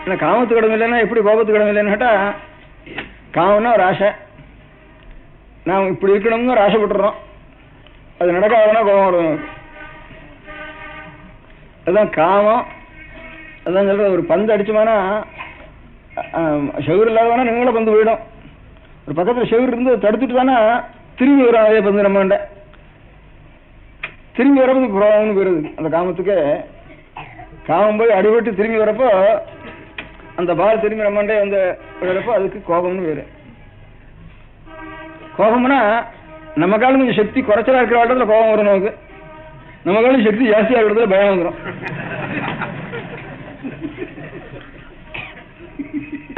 ஏன்னா காமத்துக்கு இடம் இல்லைன்னா எப்படி கோபத்துக்கு இடம் இல்லைன்னு கேட்டா, காமம்னா ஒரு ஆசை. நாம் இப்படி இருக்கணும்னு ஒரு ஆசைப்பட்டுறோம். அது நடக்காதுன்னா கோபம் வரும். அதுதான் காமம். அதான் சொல்ற, ஒரு பந்து அடிச்சோம்னா செவ்வறு இல்லாதவனா நீங்கள பந்து போயிடும். ஒரு பக்கத்தில் செவ்வறு இருந்து தடுத்துட்டு தானே திரும்பி வரும். அதே வந்து நம்ம திரும்பி வரப்போ கோபம்னு போயிருது. அந்த காமத்துக்கு காமம் போய் அடிபட்டு திரும்பி வரப்போ அந்த பால் திரும்பி நம்மண்டே வந்து விடுறப்போ அதுக்கு கோபம்னு பேரு. கோபம்னா நம்ம காலம் கொஞ்சம் சக்தி குறைச்சலா இருக்கிற இடத்துல கோபம் வரும். நமக்கு நம்ம காலம் சக்தி ஜாஸ்தியா இருக்கிறதுல பயம் வந்துடும்.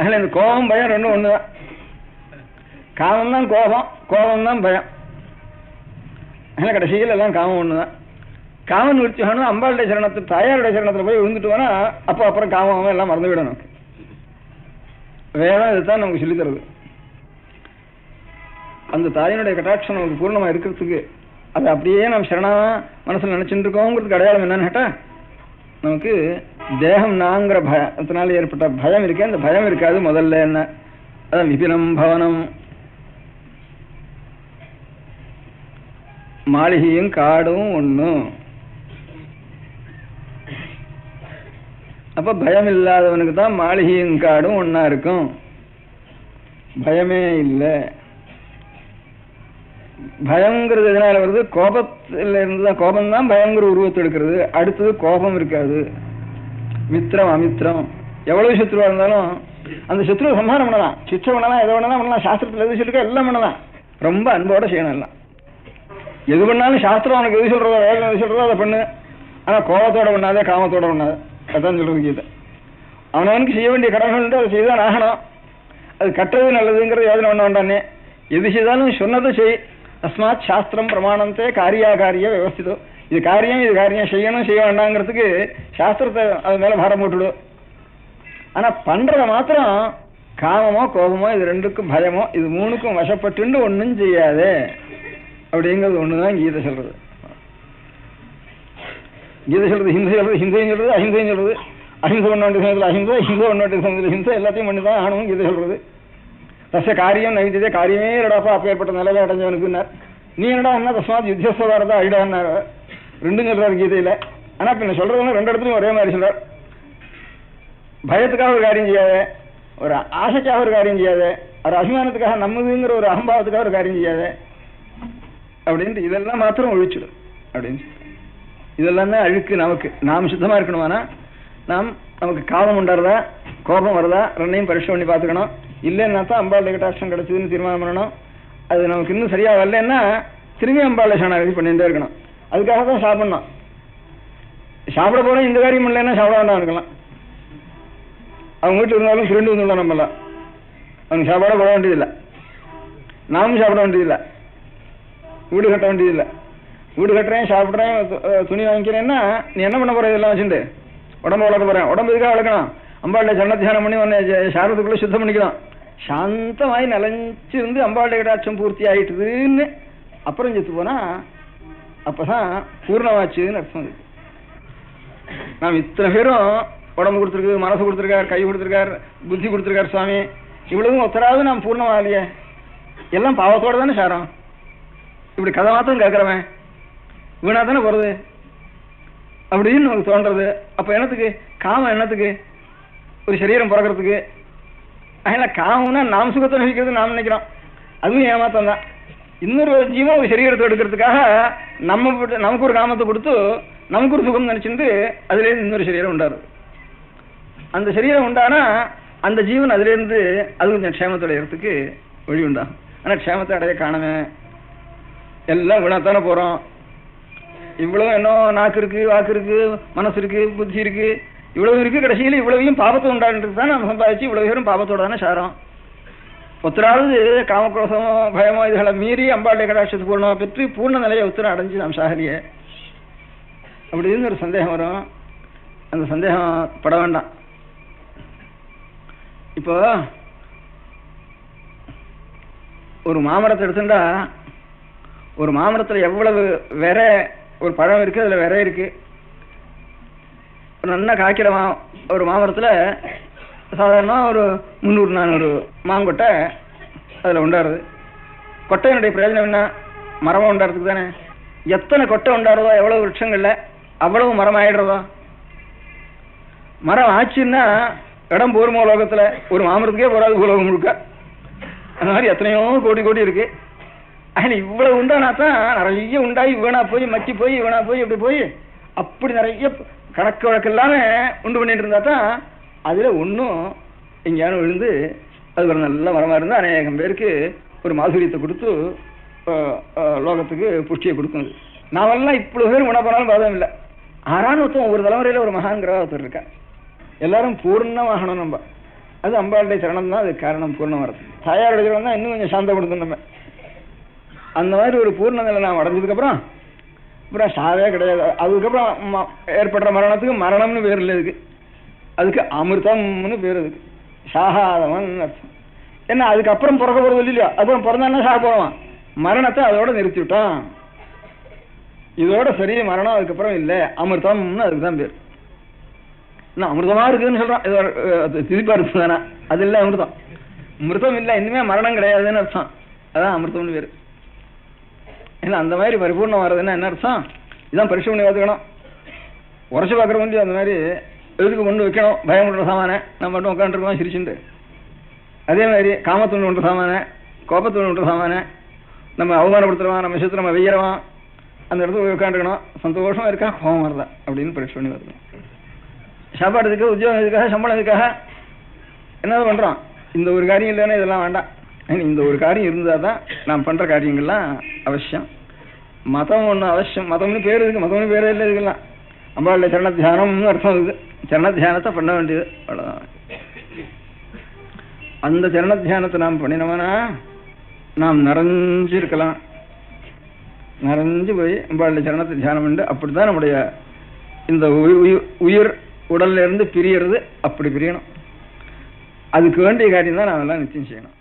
அதில் இந்த கோபம் பயம் ரெண்டும் ஒண்ணுதான். காமம் தான் கோபம், கோபம் தான் பயம். அதனால கடைசியில் எல்லாம் காமம் ஒண்ணுதான். காமன் விருத்தி வேணும். அம்பாளுடைய சரணத்தில் தாயாருடைய சரணத்தில் போய் விழுந்துட்டு வேணா அப்போ அப்புறம் காமம் எல்லாம் மறந்து விடும். நமக்கு வேதம் இதுதான் நமக்கு சொல்லித் தருது. அந்த தாயினுடைய கட்டாட்சம் நமக்கு பூர்ணமா இருக்கிறதுக்கு அதை அப்படியே நம்ம சரணா மனசுல நினைச்சுட்டு இருக்கோங்கிறதுக்கு அடையாளம் என்னன்னு கேட்டா, நமக்கு தேகம் நாங்கிற பயத்தினால ஏற்பட்ட பயம் இருக்கே, அந்த பயம் இருக்காது. முதல்ல என்ன, அதான் விபினம் பவனம், மாளிகையும் காடும் ஒண்ணும். அப்ப பயம் இல்லாதவனுக்கு தான் மாளிகையும் காடும் ஒன்னா இருக்கும். பயமே இல்லை. பயங்கிறது எதனால வருது? கோபத்துல இருந்துதான். கோபம் தான் பயங்கிற உருவத்தை எடுக்கிறது. அடுத்தது கோபம் இருக்காது. மித்திரம் அமித்திரம், எவ்வளவு சத்ருவா இருந்தாலும் அந்த சத்ருவை சம்ஹாரம் பண்ணலாம், சிக்ஷை பண்ணலாம், எதை வேணாலும் பண்ணலாம். சாஸ்திரத்தில் எது சொல்லிருக்கோ எல்லாம் பண்ணலாம். ரொம்ப அன்போட செய்யணும். எல்லாம் எது பண்ணாலும் சாஸ்திரம் அவனுக்கு எது சொல்றதோ வேகம் எது சொல்றதோ அதை பண்ணு. ஆனா கோபத்தோட பண்ணாதே, காமத்தோட பண்ணாது. அதான் சொல்றது கீதை. அவனவனுக்கு செய்ய வேண்டிய கடமைகள் அதை செய்தான் ஆகணும். அது கட்டுறது நல்லதுங்கிறது யோஜனை பண்ண வேண்டானே. எது செய்தாலும் சொன்னதை செய். அஸ்மாத் சாஸ்திரம் பிரமாணத்தை காரியாகாரிய விவஸ்திதம். இது காரியம் செய்யணும் செய்ய வேண்டாங்கிறதுக்கு சாஸ்திரத்தை அது மேல பாரம் போட்டுடு. ஆனா பண்றத மாத்திரம் காமமோ கோபமோ இது ரெண்டுக்கும் பயமோ இது மூணுக்கும் வசப்பட்டு ஒன்னும் செய்யாதே அப்படிங்கிறது ஒண்ணுதான் கீதை சொல்றது. கீதை சொல்றது ஹிம்சை சொல்றது, ஹிம்சையும் சொல்றது, அஹிம்சையும் சொல்றது. அஹிம்சை பண்ண வேண்டிய சமயத்தில் அஹிம்சை, ஹிம்சை பண்ண வேண்டிய சமயத்தில் ஹிம்சை, எல்லாத்தையும் பண்ணிதான் ஆகணும் கீதை சொல்றது. தச காரியம் நைத்தியதே, காரியமே இல்லடாப்பா அப்பேற்பட்ட நிலையை அடைஞ்சவனுக்குன்னார். நீ என்னடா என்ன தஸ்மாத் யுத்தஸ்வரதா ஐடான்னார். ரெண்டும் சொல்றாரு கீதையில. ஆனா பின்ன சொல்றதுன்னா ரெண்டு இடத்துலையும் ஒரே மாதிரி சொல்றார். பயத்துக்காக ஒரு காரியம் செய்யாத, ஒரு ஆசைக்காக ஒரு காரியம் செய்யாத, ஒரு அபிமானத்துக்காக நம்மதுங்கிற ஒரு அகம்பாவத்துக்காக ஒரு காரியம் செய்யாத அப்படின்ட்டு இதெல்லாம் மாத்திரம் ஒழிச்சிடும் அப்படின்னு. இதெல்லாம் தான் அழுக்கு. நமக்கு நாம் சுத்தமா இருக்கணுமானா நமக்கு காமம் உண்டாருதா கோபம் வருதா ரெண்டையும் பரிசு பண்ணி பார்த்துக்கணும். இல்லைன்னா தான் அம்பாளுடைய கட்டாட்சம் கிடைச்சதுன்னு தீர்மானம் பண்ணணும். அது நமக்கு இன்னும் சரியா வரலன்னா திரும்பி அம்பாளுடைய சரணாகதி பண்ணிட்டே இருக்கணும். அதுக்காக தான் சாப்பிடணும். சாப்பிட போறோம் இந்த காரியம் இல்லைன்னா சாப்பிட வேண்டாம் இருக்கலாம். அவங்க வீட்டில் இருந்தாலும் ஃப்ரெண்டு வந்துடலாம். நம்மளாம் அவங்க சாப்பாட போட வேண்டியதில்லை, நாமும் சாப்பிட வேண்டியதில்லை, வீடு கட்ட வேண்டியதில்லை. வீடு கட்டுறேன் சாப்பிட்றேன் துணி வாங்கிக்கிறேன்னா நீ என்ன பண்ண போற? இதெல்லாம் வச்சுட்டு உடம்பு வளர்க்க போறேன். உடம்பு இதுக்காக வளர்க்கணும். அம்பாளுடைய சரணத்தியானம் பண்ணி உன்னை சாரத்துக்குள்ள சுத்தம் பண்ணிக்கலாம். சாந்தமாய் நிலைஞ்சிருந்து அம்பாளுடைய கடாட்சம் பூர்த்தி ஆயிட்டுதுன்னு அப்புறம் செத்து போனா அப்பதான் பூர்ணமாச்சுன்னு அர்த்தம். இருக்கு நாம் இத்தனை பேரும் உடம்பு கொடுத்துருக்கு, மனசு கொடுத்துருக்கார், கை கொடுத்துருக்கார், புத்தி கொடுத்துருக்கார் சுவாமி. இவ்வளவும் ஒத்தராவது நாம் பூர்ணமாகலையே. எல்லாம் பாவத்தோட தானே சாரம். இப்படி கதை மாத்திரம் கேட்கறவன் வீணா தானே போறது அப்படின்னு நமக்கு தோன்றது. அப்ப என்னத்துக்கு காமம்? என்னத்துக்கு? ஒரு சரீரம் பிறக்கிறதுக்கு. அதனால காமம்னா நாம் சுகத்தை நினைக்கிறது நாம் நினைக்கிறோம். அதுவும் ஏமாத்தம் தான். இன்னொரு ஜீவன் ஒரு சரீரத்தை எடுக்கிறதுக்காக நமக்கு ஒரு காமத்தை கொடுத்து நமக்கு ஒரு சுகம் நினைச்சிருந்து அதுலேருந்து இன்னொரு சரீரம் உண்டாரு. அந்த சரீரம் உண்டானா அந்த ஜீவன் அதுலேருந்து அது கொஞ்சம் க்ஷேமத்தை அடையிறதுக்கு வழி உண்டாகும். ஆனால் க்ஷேமத்தை அடைய காணவே எல்லாம் வீணாத்தானே போகிறோம். இவ்வளவு என்ன நாக்கு இருக்கு, வாக்கு இருக்கு, மனசு இருக்கு, புத்தி இருக்கு, இவ்வளவு இருக்கு. கடைசியில் இவ்வளவையும் பாபத்தை உண்டான்றது தான் நம்ம சம்பாதிச்சு இவ்வளவு பேரும் பாபத்தோட தானே சாரம். ஒத்தராவது காமக்ரோசமோ பயமோ இதுகளை மீறி அம்பாளுடைய கடாட்சத்து பூர்ணமா பெற்று பூர்ண நிலையை உத்தரம் அடைஞ்சு நாம் சாகலியே அப்படின்னு ஒரு சந்தேகம் வரும். அந்த சந்தேகம் பட வேண்டாம். இப்போ ஒரு மாமரத்தை எடுத்துட்டா ஒரு மாமரத்தில் எவ்வளவு விரை, ஒரு பழம் இருக்கு, அதுல விரை இருக்கு. நல்லா காய்க்கிற ஒரு மாமரத்தில் சாதாரணமாக ஒரு 300-400 மாங்கொட்டை அதில் உண்டாருது. கொட்டையினுடைய பிரயோஜனம் என்ன? மரமாக உண்டாடுறதுக்கு தானே. எத்தனை கொட்டை உண்டாடுறதோ, எவ்வளவு விருட்சங்கள்ல அவ்வளவு மரம் ஆயிடுறதோ. மரம் ஆச்சுன்னா இடம் போருமோ லோகத்தில் ஒரு மாமரத்துக்கே போறாது பூலோகம் முழுக்க. அந்த மாதிரி எத்தனையோ கோடி கோடி இருக்கு. அதில் இவ்வளவு உண்டானா தான் நிறைய உண்டாகி வீணா போய் மக்கி போய் வீணா போய் இப்படி போய் அப்படி நிறைய கணக்கு வழக்கு எல்லாமே உண்டு பண்ணிட்டு இருந்தா தான் அதுல ஒன்றும் எங்கேயானு விழுந்து அது ஒரு நல்ல மரமா இருந்தால் அநேகம் பேருக்கு ஒரு மாதுரியத்தை கொடுத்து லோகத்துக்கு புஷ்டியை கொடுக்குது. நாமெல்லாம் இவ்வளவு பேர் உணவு பண்ணாலும் பாதம் இல்லை. ஆறான ஒருத்தன் ஒரு தலைமுறையில ஒரு மகான்கிறா ஒருத்தர் இருக்கா. எல்லாரும் பூர்ணமாகணும். நம்ம அது அம்பாளுடைய சரணம் தான் அதுக்கு காரணம். பூர்ணம் வரது தாயார் எடுக்கிறவங்க தான் இன்னும் கொஞ்சம் சாந்தப்படுத்தணும். நம்ம அந்த மாதிரி ஒரு பூர்ண நிலை நாம் அடைஞ்சதுக்கு அப்புறம் சாவே கிடையாது. அதுக்கப்புறம் ஏற்படுற மரணத்துக்கு மரணம்னு பேர் இல்லை. இதுக்கு அதுக்கு அமிர்தம்னு பேர். அதுக்கு சாகாதவன் அர்த்தம். என்ன அதுக்கப்புறம் பிறக்க போறது இல்லையா? அப்புறம் பிறந்தானே சாக போவான். மரணத்தை அதோட நிறுத்தி விட்டான். இதோட சரி மரணம் அதுக்கப்புறம் இல்லை. அமிர்தம்னு அதுக்கு தான் பேர். அமிர்தமா இருக்குதுன்னு சொல்றான். இது திருப்பா இருக்கு தானே, அது இல்லை அமிர்தம். மிருதம் இல்லை, இனிமே மரணம் கிடையாதுன்னு அர்த்தம். அதான் அமிர்தம்னு பேரு. ஏன்னா அந்த மாதிரி பரிபூர்ணம் வர்றதுன்னா என்ன அர்த்தம்? இதுதான் பரிசு பண்ணி பார்த்துக்கணும். உரைச்சு பார்க்குற வந்து அந்த மாதிரி எதுக்கு கொண்டு வைக்கணும். பயம் பண்ற சாமான நம்ம மட்டும் உட்காந்துருக்கோம் சிரிச்சுட்டு. அதே மாதிரி காமத்தொண்டு பண்ற சாமான, கோபத்தொண்டு பண்ற சாமான, நம்ம அவமானப்படுத்துறவான், நம்ம விஷயத்துல நம்ம வெய்யறவான், அந்த இடத்துல உட்காந்துருக்கணும். சந்தோஷமா இருக்கா, கோபம் வருதா அப்படின்னு பரிசு பண்ணி பார்த்துக்கணும். சாப்பாடுக்கு, உத்தியோகம் இதுக்காக, சம்பளம் இதுக்காக என்னது பண்றோம். இந்த ஒரு காரியம் இல்லைன்னா இதெல்லாம் வேண்டாம். இந்த ஒரு காரியம் இருந்தால் தான் நாம் பண்ற காரியங்கள்லாம் அவசியம். மதம் ஒன்று அவசியம். மதம்னு பேர் இருக்கு, மதம்னு பேரே இல்லை. இதுக்கெல்லாம் அம்பாளுடைய சரண தியானம்னு அர்த்தம் இருக்கு. சரண தியானத்தை பண்ண வேண்டியது அவ்வளோதான். அந்த சரண தியானத்தை நாம் பண்ணினோம்னா நாம் நிறைஞ்சு இருக்கலாம். நிறைஞ்சு போய் அம்பாளுடைய சரணத்தை தியானம் பண்ணி அப்படித்தான் நம்முடைய இந்த உயிர் உடல்ல இருந்து பிரியறது. அப்படி பிரியணும். அதுக்கு வேண்டிய காரியம் தான் நாம் எல்லாம் நிச்சயம் செய்யணும்.